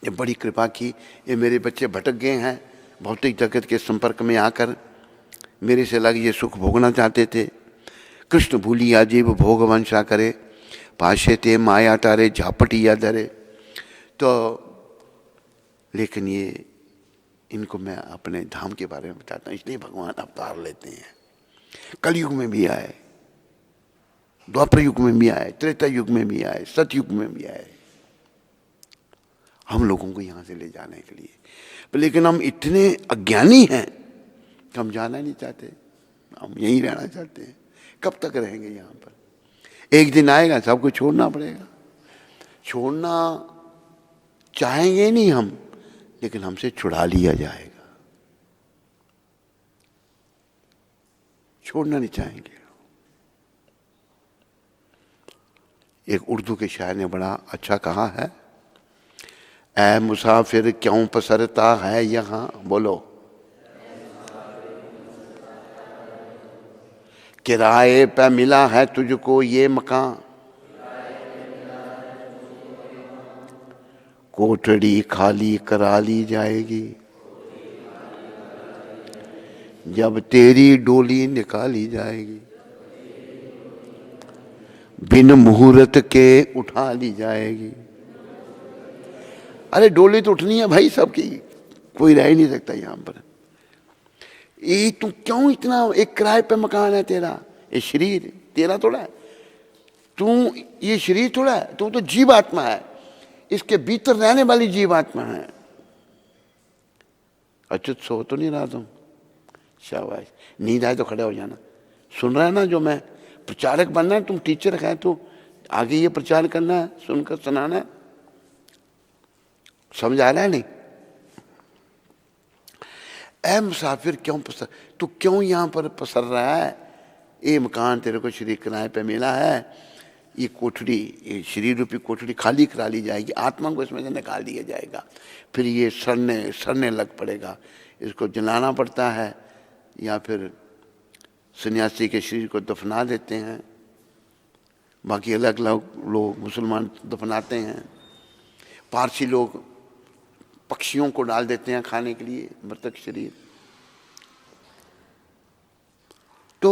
ने बड़ी कृपा की। ये मेरे बच्चे भटक गए हैं, भौतिक जगत के संपर्क में आकर मेरे से अलग ये सुख भोगना चाहते थे। कृष्ण भूलिया जीव भोग वंशा करे, पाशे ते माया तारे झापटिया धरे। तो लेकिन ये इनको मैं अपने धाम के बारे में बताता हूँ, इसलिए भगवान अवतार लेते हैं। कलयुग में भी आए, द्वापर युग में भी आए, त्रेता युग में भी आए, सतयुग में भी आए हम लोगों को यहां से ले जाने के लिए। लेकिन हम इतने अज्ञानी हैं कि हम जाना नहीं चाहते, हम यहीं रहना चाहते हैं। कब तक रहेंगे यहाँ पर? एक दिन आएगा सबको छोड़ना पड़ेगा। छोड़ना चाहेंगे नहीं हम, लेकिन हमसे छुड़ा लिया जाएगा। छोड़ना नहीं चाहेंगे। एक उर्दू के शायर ने बड़ा अच्छा कहा है, ऐ मुसाफिर क्यों पसरता है यहाँ, बोलो, किराए पे मिला है तुझको ये मकान, कोठड़ी खाली करा ली जाएगी जब तेरी डोली निकाली जाएगी, बिन मुहूर्त के उठा ली जाएगी। अरे डोली तो उठनी है भाई सबकी, कोई रह ही नहीं सकता यहां पर। ये तू क्यों इतना, एक किराए पे मकान है तेरा, ये शरीर तेरा थोड़ा है, तू ये शरीर थोड़ा है, तू तो जीव आत्मा है, इसके भीतर रहने वाली जीव आत्मा है। अच्युत सो तो नहीं रहा तुम? शाबाश, नींद आए तो खड़े हो जाना। सुन रहा है ना, जो मैं प्रचारक बनना है, तुम टीचर है तो आगे ये प्रचार करना है, सुनकर सुनाना है। समझ आ रहा है नहीं? ऐ मुसाफिर क्यों पसर, तू क्यों यहाँ पर पसर रहा है? ये मकान तेरे को शरीर किराए पे मिला है, ये कोठड़ी, ये शरीर रूपी कोठड़ी खाली करा ली जाएगी, आत्मा को इसमें से निकाल दिया जाएगा, फिर ये सड़ने लग पड़ेगा, इसको जलाना पड़ता है, या फिर सन्यासी के शरीर को दफना देते हैं, बाकी अलग अलग लोग मुसलमान दफनाते हैं, पारसी लोग पक्षियों को डाल देते हैं खाने के लिए मृतक शरीर। तो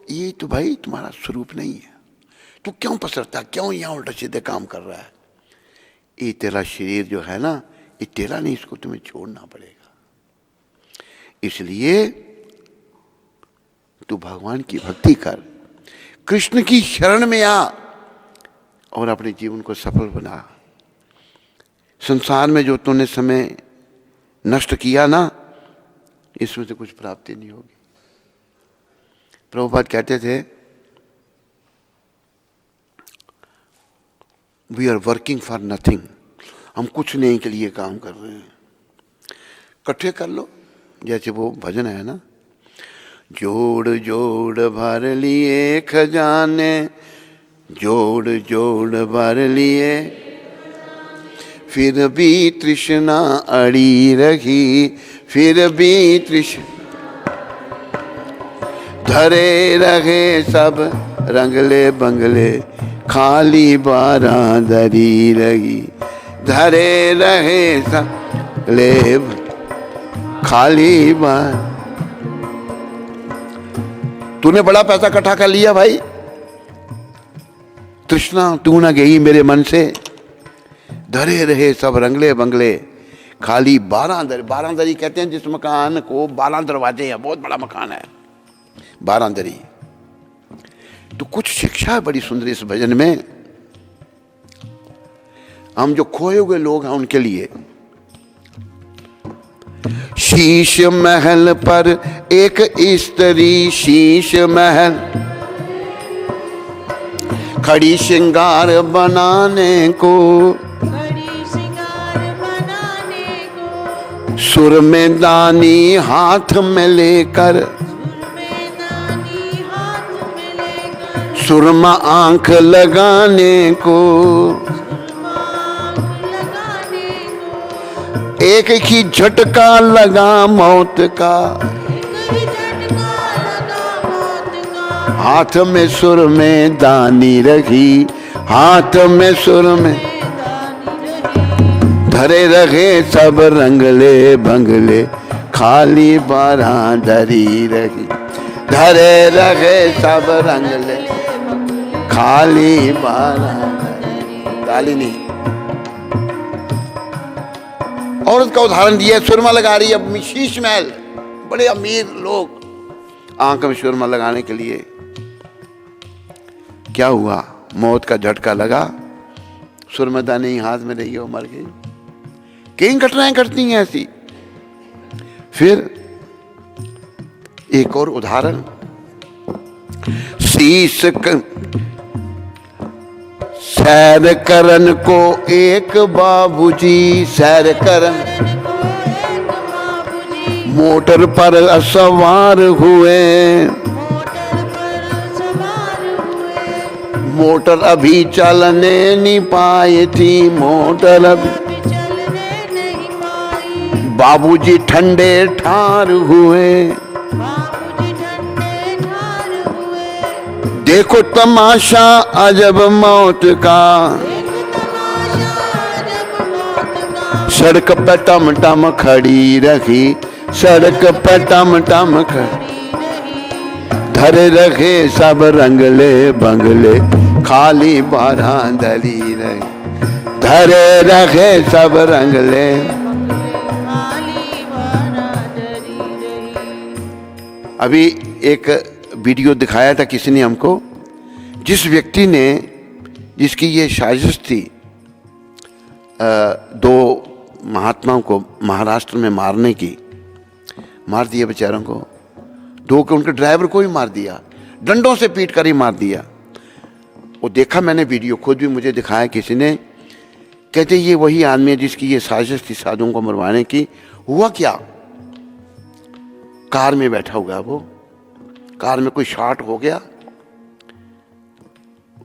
ये तो भाई तुम्हारा स्वरूप नहीं है, तू क्यों पसरता, क्यों यहाँ उल्टा सीधे काम कर रहा है? ये तेरा शरीर जो है ना, ये तेरा नहीं, इसको तुम्हें छोड़ना पड़ेगा। इसलिए तू भगवान की भक्ति कर, कृष्ण की शरण में आ और अपने जीवन को सफल बना। संसार में जो तूने समय नष्ट किया ना, इसमें से कुछ प्राप्ति नहीं होगी। प्रभुपाद कहते थे, we are working for nothing, हम कुछ नहीं के लिए काम कर रहे हैं। इकट्ठे कर लो, जैसे वो भजन है ना, जोड़ जोड़ भर लिए खजाने, जोड़ जोड़ भर लिए, फिर भी तृष्णा अड़ी रही, फिर भी तृष्णा, धरे रहे सब रंगले बंगले, खाली बारांदरी रही, धरे रहे सब ले खाली बार। तूने बड़ा पैसा इकट्ठा कर लिया भाई, तृष्णा तू ना गई मेरे मन से, धरे रहे सब रंगले बंगले, खाली बारांदरी। बारांदरी कहते हैं जिस मकान को 12 दरवाजे हैं, बहुत बड़ा मकान है बारांदरी। तो कुछ शिक्षा है बड़ी सुंदर इस भजन में। हम जो खोए हुए लोग हैं उनके लिए, शीश महल पर एक स्त्री, शीश महल खड़ी श्रृंगार बनाने को, सुर में दानी हाथ में लेकर, सुरमा आंख लगाने को, एक ही झटका लगा मौत का, हाथ में सुर में दानी रखी, हाथ में सुर में, धरे रहे सब रंगले बंगले, खाली बारांदरी रही, धरे रहे सब रंगले, खाली बारांदरी। ताली नहीं। औरत का उदाहरण दिया, सुरमा लगा रही है, शीश महल, बड़े अमीर लोग आंख में सुरमा लगाने के लिए क्या हुआ, मौत का झटका लगा, सुरमदा नहीं हाथ में रही, वो मर गई। कई घटनाएं घटती हैं ऐसी। फिर एक और उदाहरण, सैर करन को एक बाबूजी, सैर करन मोटर पर सवार हुए, मोटर अभी चलने नहीं पाई थी, मोटर अभी बाबूजी ठंडे ठार हुए, देखो तमाशा अजब मौत का, सड़क पे टम टम खड़ी रही, सड़क पे टम टम खड़ी, धरे रखे सब रंगले बंगले, खाली बारांदरी रहे, धरे रखे सब रंगले। अभी एक वीडियो दिखाया था किसी ने हमको, जिस व्यक्ति ने, जिसकी ये साजिश थी दो महात्माओं को महाराष्ट्र में मारने की, मार दिया बेचारों को, दो के उनके ड्राइवर को भी मार दिया, डंडों से पीट कर ही मार दिया। वो देखा मैंने वीडियो, खुद भी मुझे दिखाया किसी ने, कहते ये वही आदमी है जिसकी ये साजिश थी साधुओं को मरवाने की। हुआ क्या, कार में बैठा हुआ वो, कार में कोई शॉर्ट हो गया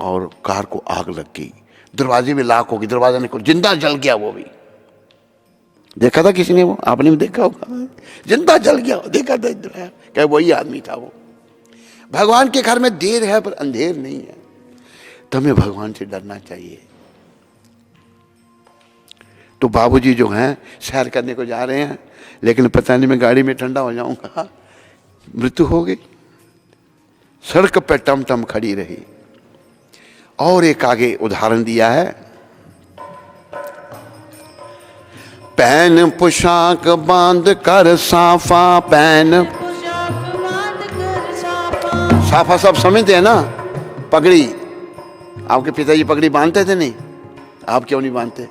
और कार को आग लग गई, दरवाजे में लाक हो गई, दरवाजा निकल, जिंदा जल गया। वो भी देखा था किसी ने, वो आपने भी देखा होगा, जिंदा जल गया, देखा था, क्या वही आदमी था वो। भगवान के घर में देर है पर अंधेर नहीं है, तो हमें भगवान से डरना चाहिए। तो बाबूजी जो हैं सैर करने को जा रहे हैं, लेकिन पता नहीं मैं गाड़ी में ठंडा हो जाऊंगा, मृत्यु हो गई, सड़क पे टम टम खड़ी रही। और एक आगे उदाहरण दिया है, पैन पोशाक बांध कर साफा, पैन साफा सब समझते हैं ना, पगड़ी। आपके पिताजी पगड़ी बांधते थे नहीं? आप क्यों नहीं बांधते?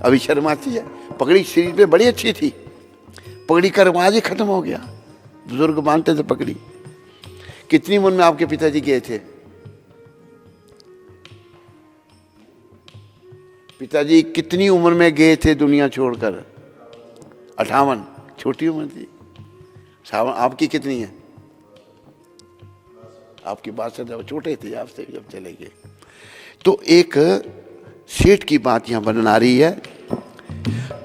अभी शर्म आती है? पगड़ी शरीर पे बड़ी अच्छी थी, पगड़ी का रिवाज ही खत्म हो गया, बुजुर्ग बांधते थे पगड़ी। कितनी उम्र में आपके पिताजी गए थे? पिताजी कितनी उम्र में गए थे दुनिया छोड़कर? 58, छोटी उम्र थी। आपकी कितनी है? आपकी बात से जब छोटे थे आपसे जब चले गए। तो एक सेठ की बात यहां बना रही है,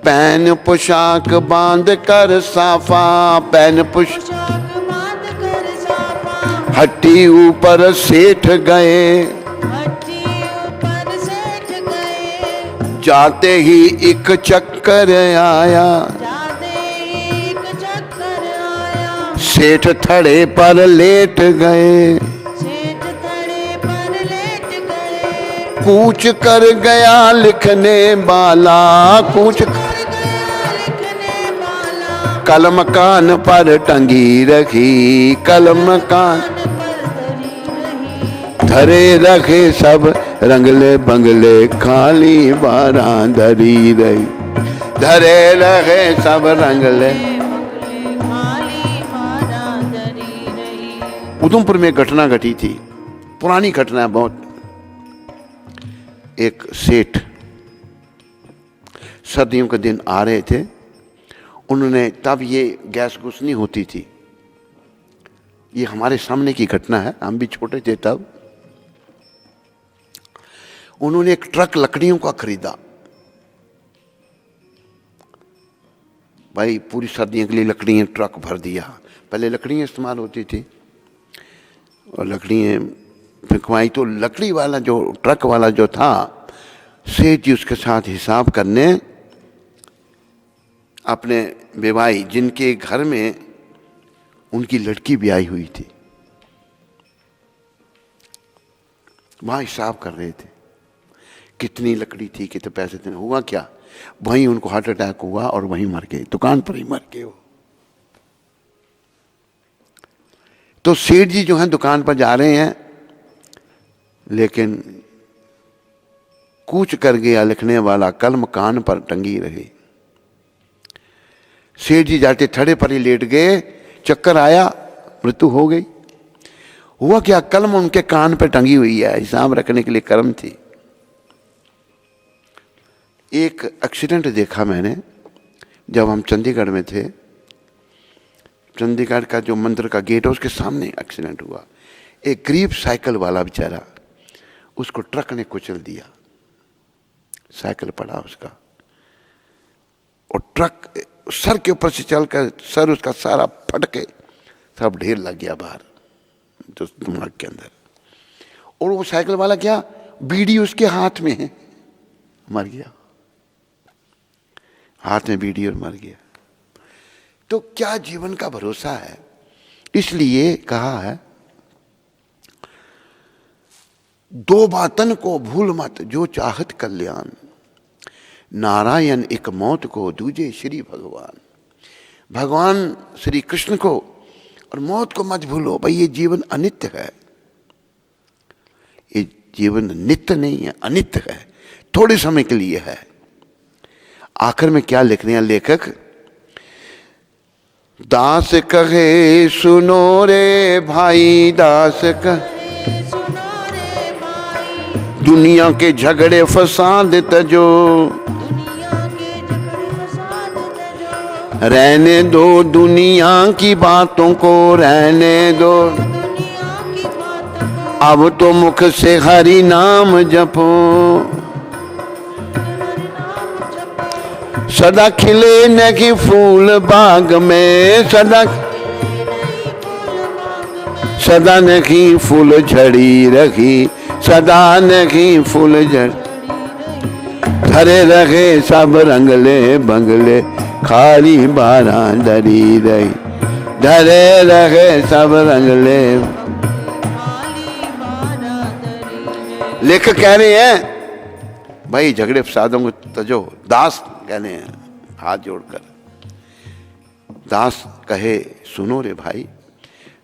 पैन पोशाक बांध कर साफा, पैन पोशाक बांध कर साफा, हट्टी ऊपर सेठ गए, हट्टी ऊपर सेठ गए, जाते ही एक चक्कर आया, जाते ही एक चक्कर आया, सेठ थड़े पर लेट गए, सेठ थड़े पर लेट गए, कूच कर गया लिखने वाला, कूच कलम कान पर टंगी रखी, कलम कान धरे रखे सब रंगले बंगले, खाली बारांदरी रही, धरे रखे सब रंगले। उधमपुर में घटना घटी थी, पुरानी घटना है बहुत। एक सेठ सर्दियों के दिन आ रहे थे, उन्होंने, तब ये गैस गुस नहीं होती थी, ये हमारे सामने की घटना है, हम भी छोटे थे तब। उन्होंने एक ट्रक लकड़ियों का खरीदा, भाई पूरी सर्दियों के लिए लकड़ियाँ ट्रक भर दिया। पहले लकड़ियाँ इस्तेमाल होती थी और लकड़ियाँ फिकवाई, तो लकड़ी वाला जो ट्रक वाला जो था, सेठ जी उसके साथ हिसाब करने, अपने बेवाई जिनके घर में उनकी लड़की ब्याही हुई थी, वहां हिसाब कर रहे थे कितनी लकड़ी थी, कितने पैसे थे। हुआ क्या, वहीं उनको हार्ट अटैक हुआ और वहीं मर गए, दुकान पर ही मर गए वो। तो सेठ जी जो हैं दुकान पर जा रहे हैं, लेकिन कूच कर गया लिखने वाला, कलम कान पर टंगी रही। सेठ जी जाते थड़े पर ही लेट गए, चक्कर आया, मृत्यु हो गई। हुआ क्या, कलम उनके कान पर टंगी हुई है, हिसाब रखने के लिए कलम थी। एक एक्सीडेंट देखा मैंने जब हम चंडीगढ़ में थे। चंडीगढ़ का जो मंदिर का गेट है उसके सामने एक्सीडेंट हुआ। एक गरीब साइकिल वाला बेचारा, उसको ट्रक ने कुचल दिया, साइकिल पड़ा उसका, और ट्रक सर के ऊपर से चलकर सर उसका सारा फट के सब ढेर लग गया बाहर तो दिमाग के अंदर। और वो साइकिल वाला क्या, बीड़ी उसके हाथ में है, मर गया, हाथ में बीड़ी और मर गया। तो क्या जीवन का भरोसा है। इसलिए कहा है, दो बातन को भूल मत जो चाहत कल्याण, नारायण एक मौत को दूजे श्री भगवान। भगवान श्री कृष्ण को और मौत को मत भूलो। भाई ये जीवन अनित्य है, ये जीवन नित्य नहीं है, अनित्य है, थोड़े समय के लिए है। आखिर में क्या लिख रहे हैं लेखक, दास कहे सुनो रे भाई, दास कहे सुनो रे भाई, दुनिया के झगड़े फसाद तजो, रहने दो दुनिया की बातों को, रहने दो, अब तो मुख से हरि नाम जपो, सदा खिले नहीं फूल बाग में, सदा नहीं फूल झड़ी रखी, सदा नहीं फूल झड़ी, धरे रहे सब रंगले बंगले, खाली बारां डरी रही, धरे रहे सब रंगले। लेखक कह रहे हैं भाई झगड़े फसादों को तजो। दास कहने हैं हाथ जोड़कर, दास कहे सुनो रे भाई,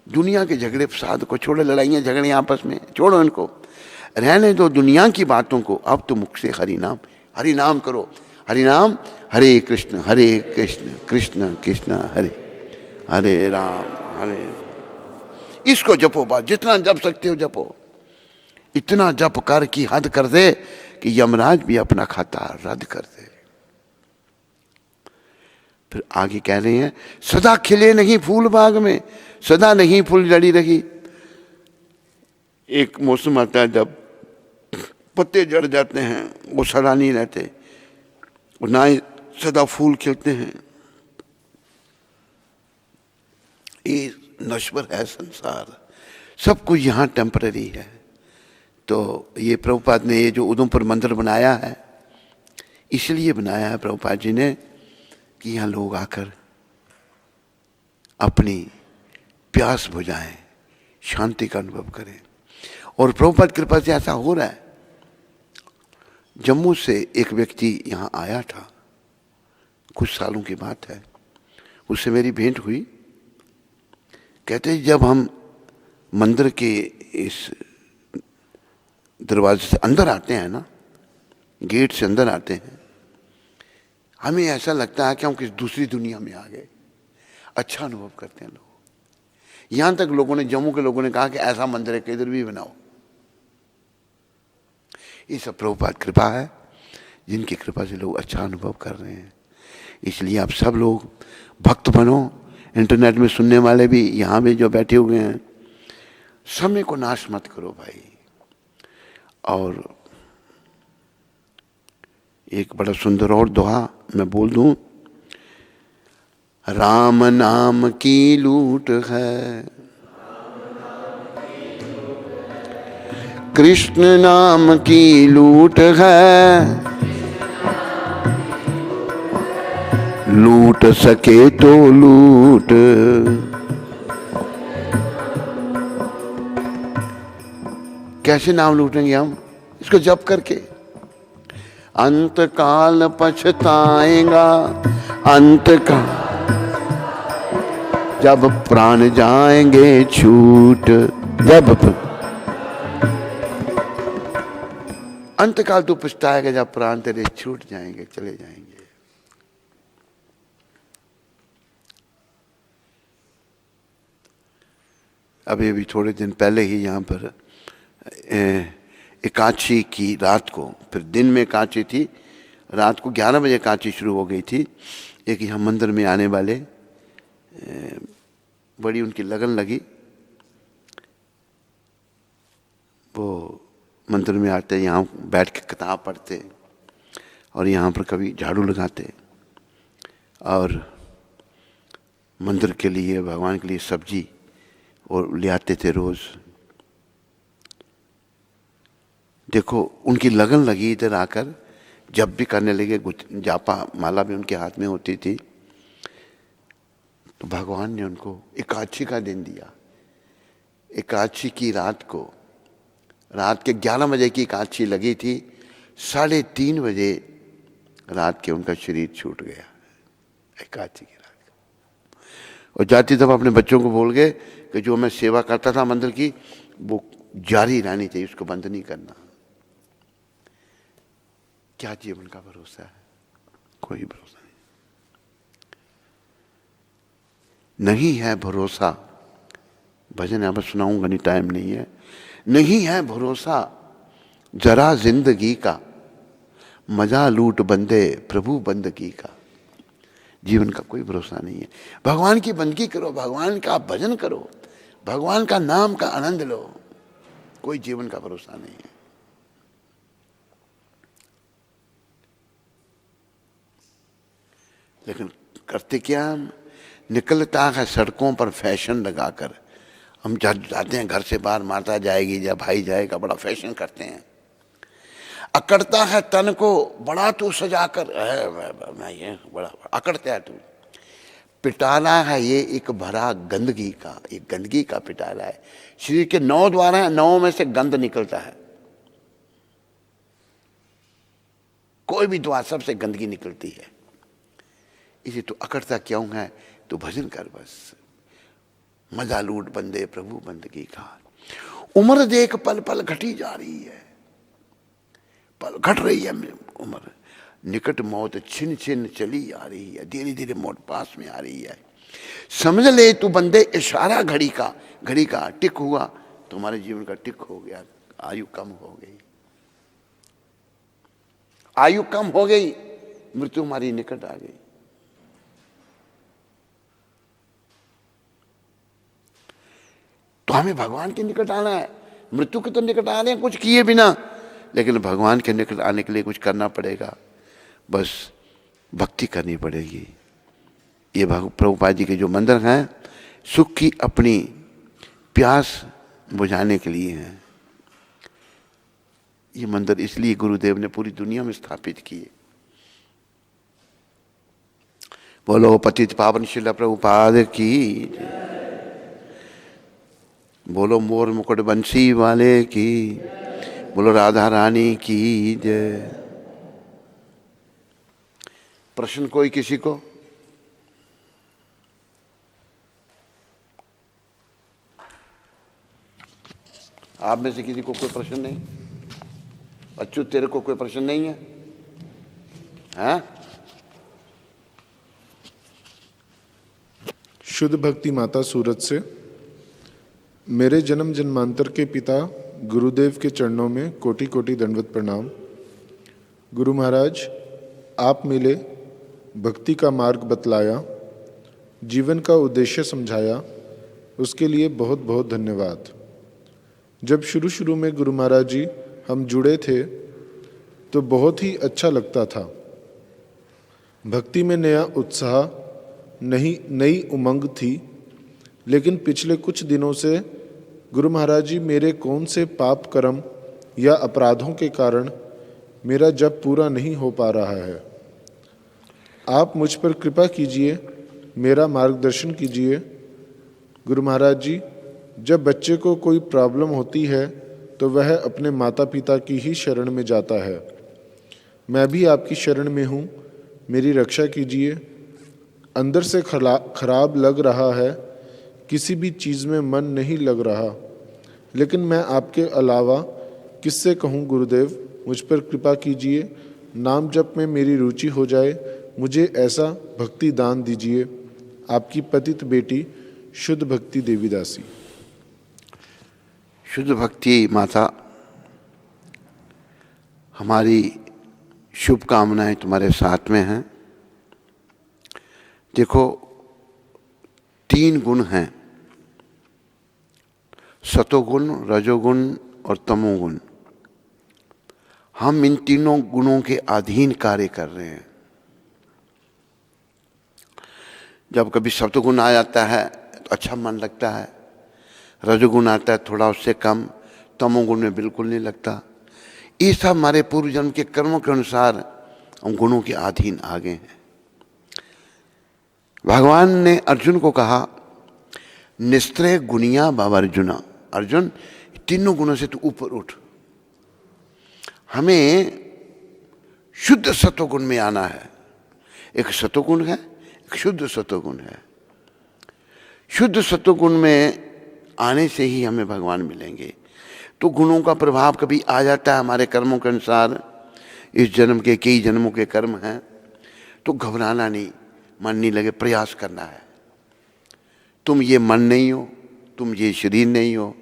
दुनिया के झगड़े फसाद को छोड़ो, लड़ाइयाँ झगड़े आपस में छोड़ो इनको, रहने दो दुनिया की बातों को, अब तो मुख से हरि नाम, हरि नाम करो, हरि नाम, हरे कृष्ण कृष्ण कृष्ण हरे हरे राम हरे, इसको जपो, बात जितना जप सकते हो जपो। इतना जप कर की हद कर दे कि यमराज भी अपना खाता रद्द कर दे। फिर आगे कह रहे हैं, सदा खिले नहीं फूल बाग में, सदा नहीं फूल जड़ी रही। एक मौसम आता है जब पत्ते जड़ जाते हैं, वो सदा नहीं रहते, और ना ही सदा फूल खिलते हैं। ये नश्वर है संसार, सब कुछ यहाँ टेम्पररी है। तो ये प्रभुपाद ने ये जो उधमपुर मंदिर बनाया है, इसलिए बनाया है प्रभुपाद जी ने कि यहाँ लोग आकर अपनी प्यास बुझाएं, शांति का अनुभव करें। और प्रभुपाद कृपा से ऐसा हो रहा है। जम्मू से एक व्यक्ति यहाँ आया था, कुछ सालों की बात है, उससे मेरी भेंट हुई। कहते जब हम मंदिर के इस दरवाजे से अंदर आते हैं ना, गेट से अंदर आते हैं, हमें ऐसा लगता है कि हम किसी दूसरी दुनिया में आ गए। अच्छा अनुभव करते हैं लोग। यहाँ तक लोगों ने, जम्मू के लोगों ने कहा कि ऐसा मंदिर है कि इधर भी बनाओ। ये सब प्रभुपाद कृपा है, जिनकी कृपा से लोग अच्छा अनुभव कर रहे हैं। इसलिए आप सब लोग भक्त बनो। इंटरनेट में सुनने वाले भी, यहाँ भी जो बैठे हुए हैं, समय को नाश मत करो भाई। और एक बड़ा सुंदर और दोहा मैं बोल दूं, राम नाम की लूट है, कृष्ण नाम की लूट है, लूट सके तो लूट। कैसे नाम लूटेंगे हम? इसको जप करके। अंत काल पछताएगा, अंत काल जब प्राण जाएंगे छूट, जब अंतकाल तू पछताएगा जब प्राण तेरे छूट जाएंगे, चले जाएंगे। अभी अभी थोड़े दिन पहले ही यहाँ पर एकादशी की रात को, फिर दिन में एकादशी थी, रात को 11 बजे एकादशी शुरू हो गई थी। एक यहाँ मंदिर में आने वाले बड़ी उनकी लगन लगी, वो मंदिर में आते, यहाँ बैठ के किताब पढ़ते और यहाँ पर कभी झाड़ू लगाते और मंदिर के लिए, भगवान के लिए सब्जी और ले आते थे रोज। देखो उनकी लगन लगी इधर आकर, जब भी करने लगे, जापा माला भी उनके हाथ में होती थी। तो भगवान ने उनको एकादशी का दिन दिया। एकादशी की रात को, रात के 11 बजे की एकादशी लगी थी, 3:30 बजे रात के उनका शरीर छूट गया, एकादशी की रात को। और जाती तब अपने बच्चों को बोल गए कि जो मैं सेवा करता था मंदिर की, वो जारी रहनी चाहिए, उसको बंद नहीं करना। क्या जीवन का भरोसा है? कोई भरोसा नहीं है भरोसा। भजन यहाँ पर सुनाऊंगा नहीं, टाइम नहीं है। नहीं है भरोसा जरा जिंदगी का, मजा लूट बंदे प्रभु बंदगी का। जीवन का कोई भरोसा नहीं है। भगवान की बंदगी करो, भगवान का भजन करो, भगवान का नाम का आनंद लो, कोई जीवन का भरोसा नहीं है। लेकिन करते क्या हम? निकलता है सड़कों पर फैशन लगाकर। हम जाते हैं घर से बाहर, माता जाएगी या भाई जाएगा, बड़ा फैशन करते हैं। अकड़ता है तन को बड़ा तू सजाकर, मैं ये बड़ा अकड़ता है तू। पिटाला है ये एक भरा गंदगी का, एक गंदगी का पिटाला है। शरीर के 9 द्वार हैं, 9 में से गंद निकलता है। कोई भी द्वार, सबसे गंदगी निकलती है। इसे तू अकड़ता क्यों है? तू भजन कर बस। मजा लूट बंदे प्रभु बंदगी का। उम्र देख पल पल घटी जा रही है, पल घट रही है उम्र। निकट मौत छिन छिन चली आ रही है, धीरे धीरे मौत पास में आ रही है। समझ ले तू बंदे इशारा घड़ी का, घड़ी का टिक हुआ, तुम्हारे जीवन का टिक हो गया। आयु कम हो गई, आयु कम हो गई, मृत्यु हमारी निकट आ गई। तो हमें भगवान के निकट आना है। मृत्यु के तो निकट आ रहे हैं कुछ किए बिना, लेकिन भगवान के निकट आने के लिए कुछ करना पड़ेगा। बस भक्ति करनी पड़ेगी। ये प्रभुपाद जी के जो मंदिर हैं, सुख की अपनी प्यास बुझाने के लिए हैं। ये मंदिर इसलिए गुरुदेव ने पूरी दुनिया में स्थापित किए। बोलो पतित पावन शिला प्रभुपाद की, बोलो मोर मुकुट बंसी वाले की, बोलो राधा रानी की जय। प्रश्न कोई किसी को? आप में से किसी को कोई प्रश्न नहीं? अच्युत तेरे को कोई प्रश्न नहीं है? हाँ? शुद्ध भक्ति माता सूरत से। मेरे जन्म जन्मांतर के पिता गुरुदेव के चरणों में कोटि कोटि दंडवत प्रणाम। गुरु महाराज, आप मिले, भक्ति का मार्ग बतलाया, जीवन का उद्देश्य समझाया, उसके लिए बहुत बहुत धन्यवाद। जब शुरू शुरू में गुरु महाराज जी हम जुड़े थे तो बहुत ही अच्छा लगता था। भक्ति में नया उत्साह, नई उमंग थी। लेकिन पिछले कुछ दिनों से गुरु महाराज जी मेरे कौन से पाप कर्म या अपराधों के कारण मेरा जप पूरा नहीं हो पा रहा है। आप मुझ पर कृपा कीजिए, मेरा मार्गदर्शन कीजिए। गुरु महाराज जी, जब बच्चे को कोई प्रॉब्लम होती है तो वह अपने माता पिता की ही शरण में जाता है। मैं भी आपकी शरण में हूँ, मेरी रक्षा कीजिए। अंदर से खराब लग रहा है, किसी भी चीज़ में मन नहीं लग रहा, लेकिन मैं आपके अलावा किससे कहूँ गुरुदेव। मुझ पर कृपा कीजिए। नाम जप में मेरी रुचि हो जाए, मुझे ऐसा भक्ति दान दीजिए। आपकी पतित बेटी शुद्ध भक्ति देवीदासी। शुद्ध भक्ति माता, हमारी शुभकामनाएं तुम्हारे साथ में हैं। देखो, 3 गुण हैं, सतोगुण, रजोगुण और तमोगुण। हम इन तीनों गुणों के अधीन कार्य कर रहे हैं। जब कभी सतोगुण आ जाता है तो अच्छा मन लगता है, रजोगुण आता है थोड़ा उससे कम, तमोगुण में बिल्कुल नहीं लगता। ये सब हमारे पूर्व जन्म के कर्मों के अनुसार हम गुणों के अधीन आ गए हैं। भगवान ने अर्जुन को कहा, निस्त्रय गुणिया भव अर्जुना। अर्जुन, तीनों गुणों से तू ऊपर उठ। हमें शुद्ध सतोगुण में आना है। एक सतोगुण है, एक शुद्ध सतोगुण है। शुद्ध सतोगुण में आने से ही हमें भगवान मिलेंगे। तो गुणों का प्रभाव कभी आ जाता है हमारे कर्मों के अनुसार। इस जन्म के कई जन्मों के कर्म हैं, तो घबराना नहीं, मन नहीं लगे, प्रयास करना है। तुम ये मन नहीं हो, तुम ये शरीर नहीं हो,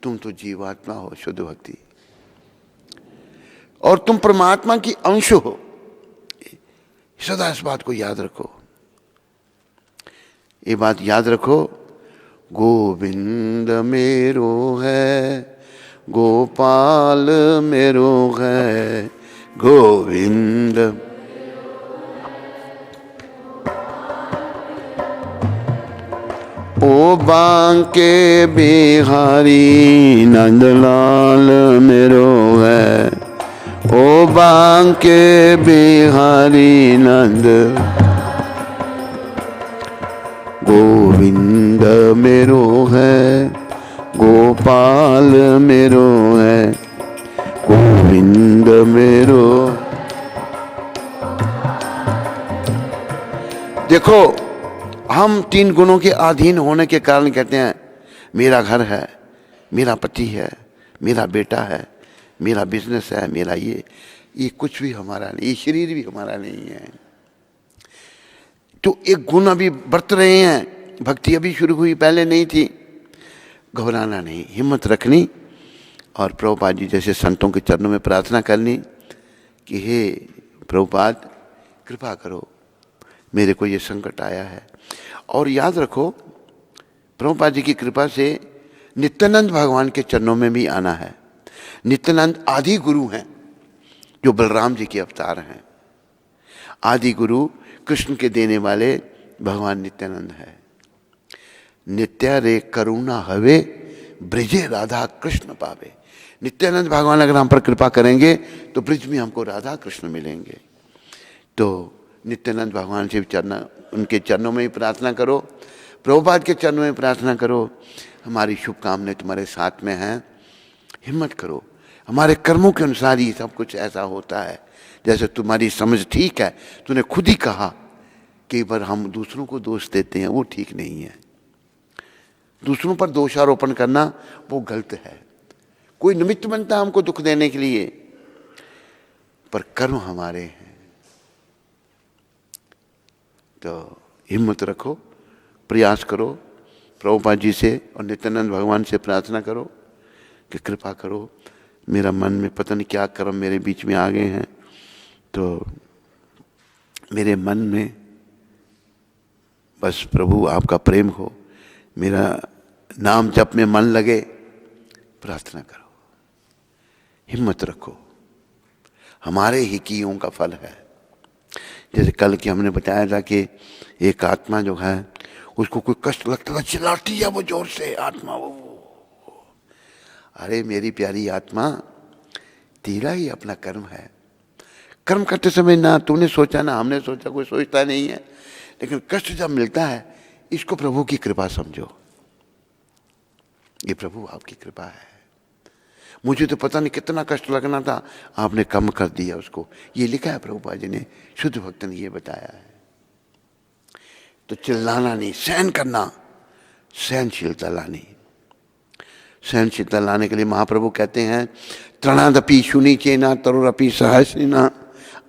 तुम तो जीवात्मा हो, शुद्ध भक्ति, और तुम परमात्मा की अंश हो। सदा इस बात को याद रखो। ये बात याद रखो, गोविंद मेरो है, गोपाल मेरो है, गोविंद। ओ बांके बिहारी नंदलाल मेरो है, ओ बांके बिहारी नंद। गोविंद मेरो है, गोपाल मेरो है, गोविंद मेरो। देखो, हम 3 गुणों के अधीन होने के कारण कहते हैं मेरा घर है, मेरा पति है, मेरा बेटा है, मेरा बिजनेस है, मेरा ये कुछ भी हमारा नहीं, ये शरीर भी हमारा नहीं है। तो एक गुण अभी बरत रहे हैं, भक्ति अभी शुरू हुई, पहले नहीं थी। घबराना नहीं, हिम्मत रखनी, और प्रभुपाद जी जैसे संतों के चरणों में प्रार्थना करनी कि हे प्रभुपाद कृपा करो, मेरे को ये संकट आया है। और याद रखो, प्रभुपाद जी की कृपा से नित्यानंद भगवान के चरणों में भी आना है। नित्यानंद आदि गुरु हैं, जो बलराम जी के अवतार हैं। आदि गुरु कृष्ण के देने वाले भगवान नित्यानंद है। नित्या रे करुणा हवे, ब्रिजे राधा कृष्ण पावे। नित्यानंद भगवान अगर हम पर कृपा करेंगे तो ब्रिज में हमको राधा कृष्ण मिलेंगे। तो नित्यानंद भगवान से उनके चरणों में ही प्रार्थना करो, प्रभुपाद के चरणों में प्रार्थना करो। हमारी शुभकामनाएं तुम्हारे साथ में हैं, हिम्मत करो। हमारे कर्मों के अनुसार ही सब कुछ ऐसा होता है। जैसे तुम्हारी समझ ठीक है, तूने खुद ही कहा, कई बार हम दूसरों को दोष देते हैं, वो ठीक नहीं है। दूसरों पर दोषारोपण करना वो गलत है। कोई निमित्त बनता है हमको दुख देने के लिए, पर कर्म हमारे हैं। तो हिम्मत रखो, प्रयास करो, प्रभुपाद जी से और नित्यानंद भगवान से प्रार्थना करो कि कृपा करो। मेरा मन में पता नहीं क्या कर्म मेरे बीच में आ गए हैं, तो मेरे मन में बस प्रभु आपका प्रेम हो, मेरा नाम जप में मन लगे। प्रार्थना करो, हिम्मत रखो, हमारे ही कियों का फल है। जैसे कल की हमने बताया था कि एक आत्मा जो है उसको कोई कष्ट लगता था, चिल्लाती है वो जोर से आत्मा, वो अरे मेरी प्यारी आत्मा, तेरा ही अपना कर्म है। कर्म करते समय ना तूने सोचा ना हमने सोचा, कोई सोचता नहीं है, लेकिन कष्ट जब मिलता है इसको प्रभु की कृपा समझो। ये प्रभु आपकी कृपा है। मुझे तो पता नहीं कितना कष्ट लगना था, आपने कम कर दिया उसको। ये लिखा है प्रभुपाद जी ने, शुद्ध भक्त ने ये बताया है। तो चिल्लाना नहीं, सहन करना, सहनशीलता लानी। सहनशीलता लाने के लिए महाप्रभु कहते हैं, तृणादपि शुनि चेना तरुरपि सहसिना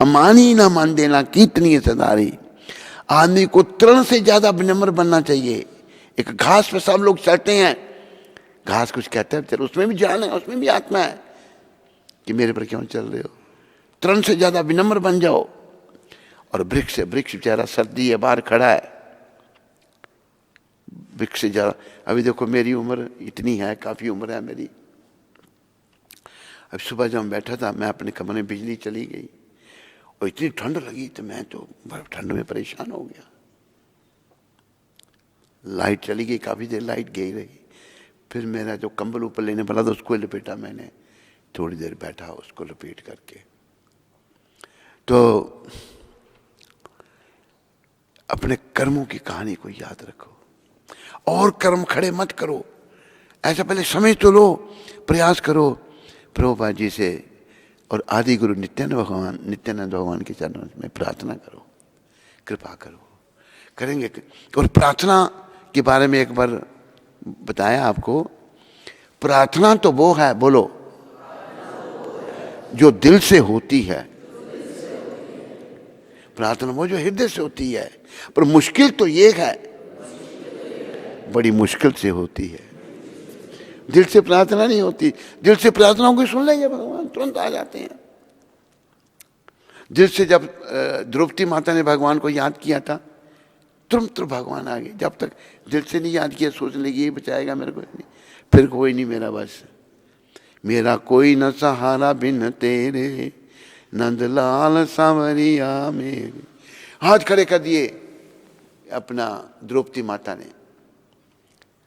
अमानी ना मान देना कीर्तनीय सदारी। आदमी को तृण से ज्यादा विनम्र बनना चाहिए। एक घास पे सब लोग चलते हैं, घास कुछ कहते हैं, चलो उसमें भी जान है, उसमें भी आत्मा है, कि मेरे पर क्यों चल रहे हो। तृण से ज्यादा विनम्र बन जाओ। और वृक्ष से, वृक्ष बेचारा सर्दी है, बाहर खड़ा है, वृक्ष से ज्यादा। अभी देखो मेरी उम्र इतनी है, काफी उम्र है मेरी। अब सुबह जब बैठा था, मैं अपने कमरे में, बिजली चली गई और इतनी ठंड लगी, तो मैं तो ठंड में परेशान हो गया। लाइट चली गई, काफी देर लाइट गई रही। फिर मेरा जो कंबल ऊपर लेने वाला था उसको लपेटा मैंने, थोड़ी देर बैठा उसको लपेट करके। तो अपने कर्मों की कहानी को याद रखो और कर्म खड़े मत करो। ऐसा पहले समझ तो लो, प्रयास करो। प्रभुपाद जी से और आदि गुरु नित्यानंद भगवान के चरणों में प्रार्थना करो, कृपा करो, करेंगे। और प्रार्थना के बारे में एक बार बताया आपको, प्रार्थना तो वो है, बोलो, जो दिल से होती है। प्रार्थना वो जो हृदय से होती है, पर मुश्किल तो ये है, बड़ी मुश्किल से होती है। दिल से प्रार्थना नहीं होती। दिल से प्रार्थना को सुन लेंगे भगवान, तुरंत आ जाते हैं। दिल से जब द्रौपदी माता ने भगवान को याद किया था, तुरंत भगवान आ गए। जब तक दिल से नहीं याद किया, सोच लेगी ये बचाएगा मेरे को, नहीं, फिर कोई नहीं मेरा बस। मेरा कोई न सहारा बिन तेरे, नंदलाल सांवरिया मेरे। हाथ खड़े कर दिए अपना द्रौपदी माता ने,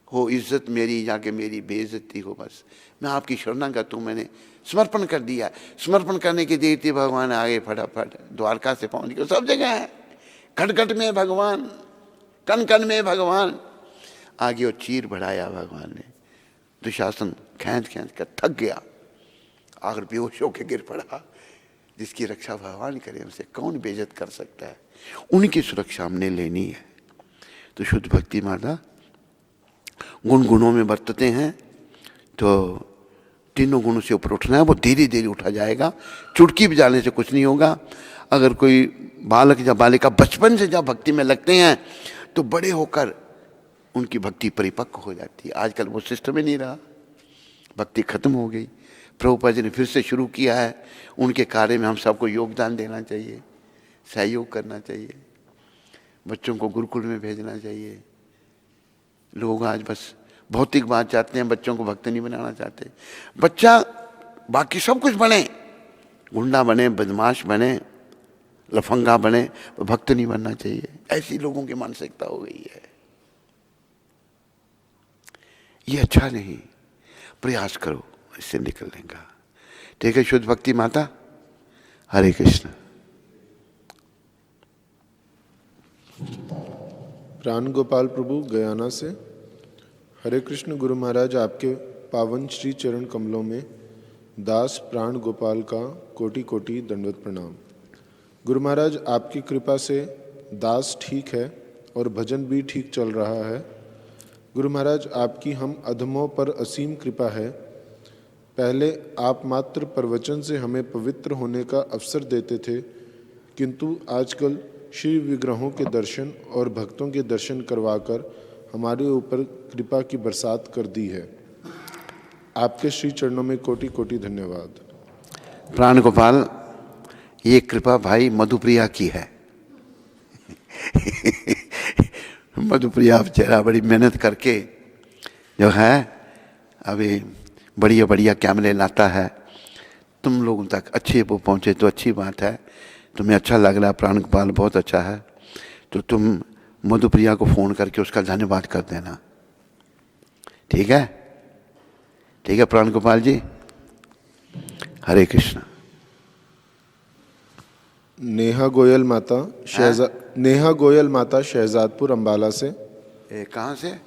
हो इज्जत मेरी जाके मेरी बेइज्जती हो, बस मैं आपकी शरणागत हूं, मैंने समर्पण कर दिया। समर्पण करने की देर थी, भगवान आगे फटाफट द्वारका से पहुंच गए। सब जगह है, खट खट में भगवान, कण कण में भगवान। आगे वो चीर बढ़ाया भगवान ने। दुशासन खींच खींच कर थक गया, आखिर बेहोश होकर गिर पड़ा। जिसकी रक्षा भगवान करे, उसे कौन बेइज्जत कर सकता है। उनकी सुरक्षा हमने लेनी है। तो शुद्ध भक्ति माता गुण गुणों में बरतते हैं, तो तीनों गुणों से ऊपर उठना है। वो धीरे धीरे उठा जाएगा, चुटकी बजाने से कुछ नहीं होगा। अगर कोई बालक या बालिका बचपन से जब भक्ति में लगते हैं, तो बड़े होकर उनकी भक्ति परिपक्व हो जाती है। आजकल वो सिस्टम ही नहीं रहा, भक्ति खत्म हो गई। प्रभुपाद जी ने फिर से शुरू किया है। उनके कार्य में हम सबको योगदान देना चाहिए, सहयोग करना चाहिए, बच्चों को गुरुकुल में भेजना चाहिए। लोग आज बस भौतिक बात चाहते हैं, बच्चों को भक्त नहीं बनाना चाहते। बच्चा बाकी सब कुछ बने, गुंडा बने, बदमाश बने, लफंगा बने, भक्त नहीं बनना चाहिए। ऐसी लोगों की मानसिकता हो गई है। ये अच्छा नहीं। प्रयास करो इससे निकलने का। ठीक है शुद्ध भक्ति माता, हरे कृष्ण। प्राण गोपाल प्रभु गयाना से, हरे कृष्ण गुरु महाराज, आपके पावन श्री चरण कमलों में दास प्राण गोपाल का कोटि कोटि दंडवत प्रणाम। गुरु महाराज, आपकी कृपा से दास ठीक है और भजन भी ठीक चल रहा है। गुरु महाराज, आपकी हम अधमों पर असीम कृपा है। पहले आप मात्र प्रवचन से हमें पवित्र होने का अवसर देते थे, किंतु आजकल श्री विग्रहों के दर्शन और भक्तों के दर्शन करवाकर हमारे ऊपर कृपा की बरसात कर दी है। आपके श्री चरणों में कोटि कोटि धन्यवाद। प्राण गोपाल, ये कृपा भाई मधुप्रिया की है। मधुप्रिया बेचारा बड़ी मेहनत करके जो है अभी बढ़िया बढ़िया कैमरे लाता है, तुम लोगों तक अच्छे वो पहुँचे तो अच्छी बात है। तुम्हें अच्छा लग रहा है, प्राण गोपाल बहुत अच्छा है, तो तुम मधुप्रिया को फ़ोन करके उसका धन्यवाद कर देना। ठीक है, ठीक है प्राण गोपाल जी, हरे कृष्ण। नेहा गोयल माता शहजादपुर अम्बाला से। कहाँ से?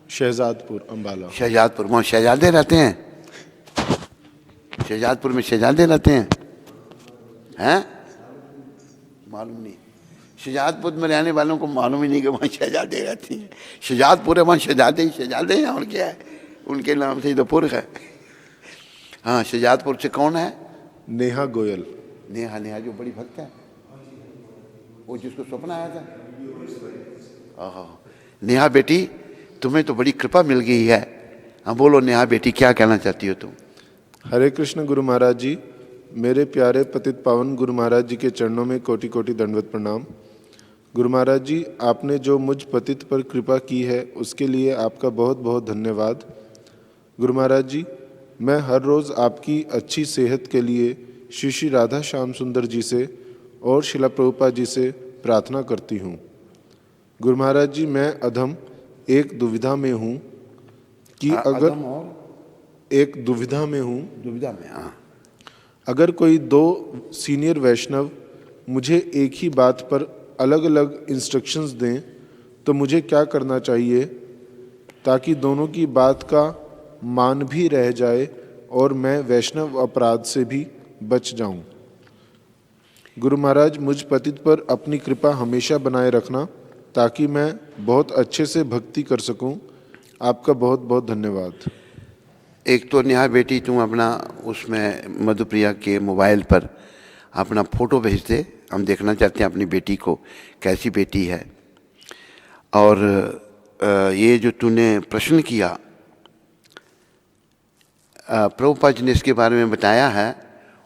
शहजादपुर अम्बाला। शहजादपुर, वहाँ शहजादे रहते हैं? शहजादपुर में शहजादे रहते हैं? मालूम नहीं। शहजादपुर में रहने वालों को मालूम ही नहीं कि वहाँ शहजादे रहती हैं। शहजादपुर है, वहाँ शहजादे ही शहजादे हैं, और क्या है। उनके नाम से ही तो पुर है। हाँ, शहजादपुर से कौन है? नेहा गोयल। नेहा, नेहा जो बड़ी भक्त है, वो जिसको सपना आया था। नेहा बेटी, तुम्हें तो बड़ी कृपा मिल गई है। हाँ बोलो नेहा बेटी, क्या कहना चाहती हो तुम? हरे कृष्ण गुरु महाराज जी, मेरे प्यारे पतित पावन गुरु महाराज जी के चरणों में कोटि कोटि दंडवत प्रणाम। गुरु महाराज जी, आपने जो मुझ पतित पर कृपा की है उसके लिए आपका बहुत बहुत धन्यवाद। गुरु महाराज जी, मैं हर रोज़ आपकी अच्छी सेहत के लिए श्री श्री राधा श्याम सुंदर जी से और शिला प्रभुपाद जी से प्रार्थना करती हूँ। गुरु महाराज जी, मैं अधम एक दुविधा में हूँ कि एक दुविधा में हूँ। दुविधा में? हाँ। अगर कोई दो सीनियर वैष्णव मुझे एक ही बात पर अलग अलग इंस्ट्रक्शंस दें तो मुझे क्या करना चाहिए ताकि दोनों की बात का मान भी रह जाए और मैं वैष्णव अपराध से भी बच जाऊं। गुरु महाराज, मुझ पतित पर अपनी कृपा हमेशा बनाए रखना ताकि मैं बहुत अच्छे से भक्ति कर सकूं। आपका बहुत बहुत धन्यवाद। एक तो नेहा बेटी, तुम अपना उसमें मधुप्रिया के मोबाइल पर अपना फ़ोटो भेज दे, हम देखना चाहते हैं अपनी बेटी को, कैसी बेटी है। और ये जो तूने प्रश्न किया, प्रभुपाद जी ने इसके बारे में बताया है,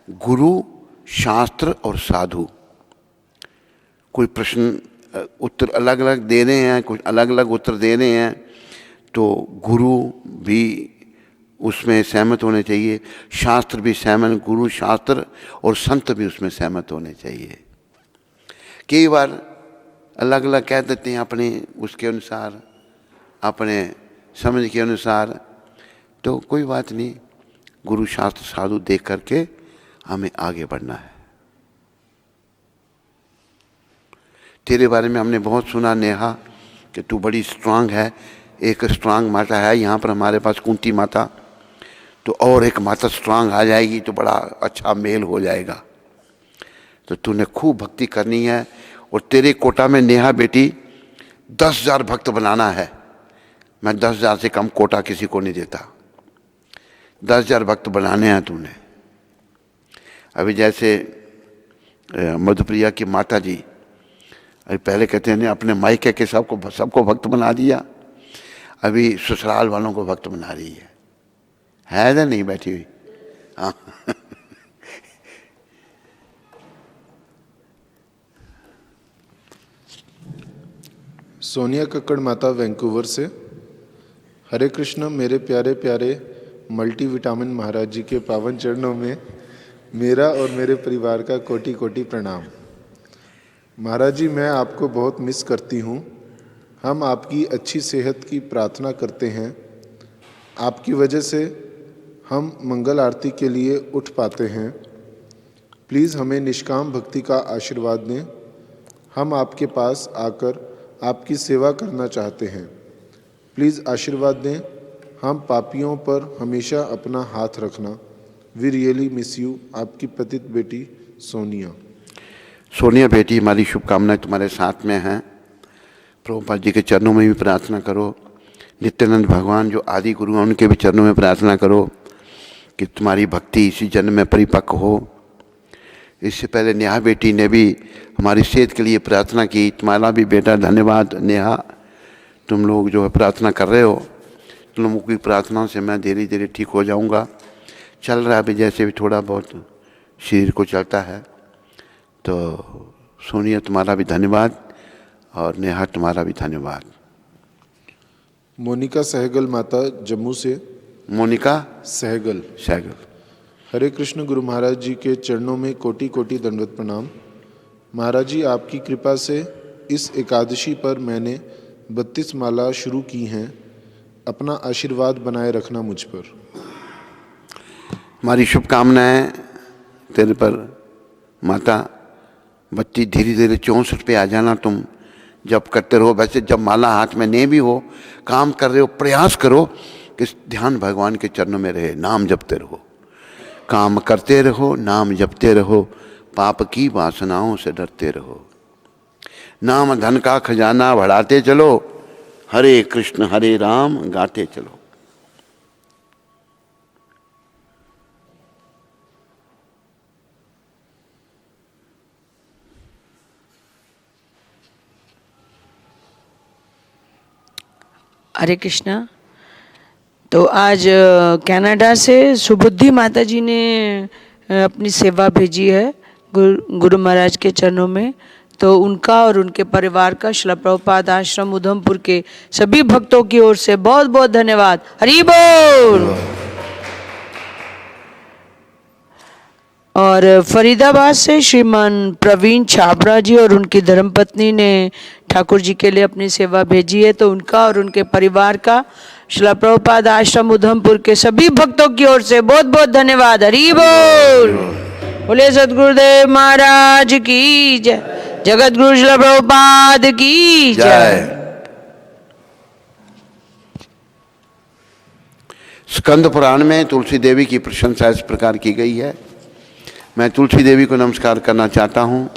गुरु, शास्त्र और साधु। कोई प्रश्न उत्तर अलग अलग दे रहे हैं, कुछ अलग अलग उत्तर दे रहे हैं, तो गुरु भी उसमें सहमत होने चाहिए, शास्त्र भी सहमत, गुरु शास्त्र और संत भी उसमें सहमत होने चाहिए। कई बार अलग अलग कह देते हैं अपने उसके अनुसार, अपने समझ के अनुसार, तो कोई बात नहीं, गुरु शास्त्र साधु देख करके हमें आगे बढ़ना है। तेरे बारे में हमने बहुत सुना नेहा कि तू बड़ी स्ट्रांग है। एक स्ट्रांग माता है यहाँ पर हमारे पास, कुंती माता, तो और एक माता स्ट्रांग आ जाएगी तो बड़ा अच्छा मेल हो जाएगा। तो तूने खूब भक्ति करनी है। और तेरे कोटा में नेहा बेटी 10,000 भक्त बनाना है। मैं 10,000 से कम कोटा किसी को नहीं देता। 10,000 भक्त बनाने हैं तूने। अभी जैसे मधुप्रिया की माता जी अभी पहले कहते हैं अपने मायके के सबको भक्त बना दिया, अभी ससुराल वालों को भक्त बना रही है ना? नहीं बैठी हुई? हाँ। सोनिया कक्कड़ माता, वैंकूवर से। हरे कृष्ण, मेरे प्यारे प्यारे मल्टीविटामिन महाराज जी के पावन चरणों में मेरा और मेरे परिवार का कोटि कोटि प्रणाम। महाराज जी, मैं आपको बहुत मिस करती हूँ। हम आपकी अच्छी सेहत की प्रार्थना करते हैं। आपकी वजह से हम मंगल आरती के लिए उठ पाते हैं। प्लीज़ हमें निष्काम भक्ति का आशीर्वाद दें। हम आपके पास आकर आपकी सेवा करना चाहते हैं। प्लीज़ आशीर्वाद दें। हम पापियों पर हमेशा अपना हाथ रखना। We really miss you. आपकी पतित बेटी सोनिया। सोनिया बेटी, हमारी शुभकामनाएं तुम्हारे साथ में हैं। प्रभुपाद जी के चरणों में भी प्रार्थना करो। नित्यानंद भगवान जो आदि गुरु हैं उनके भी चरणों में प्रार्थना करो कि तुम्हारी भक्ति इसी जन्म में परिपक्व हो। इससे पहले नेहा बेटी ने भी हमारी सेहत के लिए प्रार्थना की। तुम्हारा भी बेटा धन्यवाद नेहा, तुम लोग जो है प्रार्थना कर रहे हो, तुम लोगों की प्रार्थनाओं से मैं धीरे धीरे ठीक हो जाऊंगा। चल रहा है अभी जैसे भी थोड़ा बहुत शरीर को चलता है। तो सोनिया तुम्हारा भी धन्यवाद और नेहा तुम्हारा भी धन्यवाद। मोनिका सहगल माता, जम्मू से। मोनिका सहगल। हरे कृष्ण, गुरु महाराज जी के चरणों में कोटि कोटि दंडवत प्रणाम। महाराज जी, आपकी कृपा से इस एकादशी पर मैंने 32 माला शुरू की हैं। अपना आशीर्वाद बनाए रखना मुझ पर। हमारी शुभकामनाएं तेरे पर माता। बत्ती धीरे धीरे 64 पे आ जाना। तुम जब करते रहो, वैसे जब माला हाथ में नहीं भी हो, काम कर रहे हो, प्रयास करो कि ध्यान भगवान के चरणों में रहे, नाम जपते रहो, काम करते रहो, नाम जपते रहो, पाप की वासनाओं से डरते रहो। नाम धन का खजाना बढ़ाते चलो, हरे कृष्ण हरे राम गाते चलो। हरे कृष्णा। तो आज कनाडा से सुबुद्धि माता जी ने अपनी सेवा भेजी है गुरु महाराज के चरणों में। तो उनका और उनके परिवार का श्रील प्रभुपाद आश्रम उधमपुर के सभी भक्तों की ओर से बहुत बहुत धन्यवाद। हरि बोल। और फरीदाबाद से श्रीमान प्रवीण छाबरा जी और उनकी धर्मपत्नी ने ठाकुर जी के लिए अपनी सेवा भेजी है। तो उनका और उनके परिवार का श्रील प्रभुपाद आश्रम उधमपुर के सभी भक्तों की ओर से बहुत बहुत धन्यवाद। हरि बोल। बोले सद्गुरुदेव महाराज की जय। जगत गुरु श्रील प्रभुपाद की जय। स्कंद पुराण में तुलसी देवी की प्रशंसा इस प्रकार की गई है। मैं तुलसी देवी को नमस्कार करना चाहता हूँ।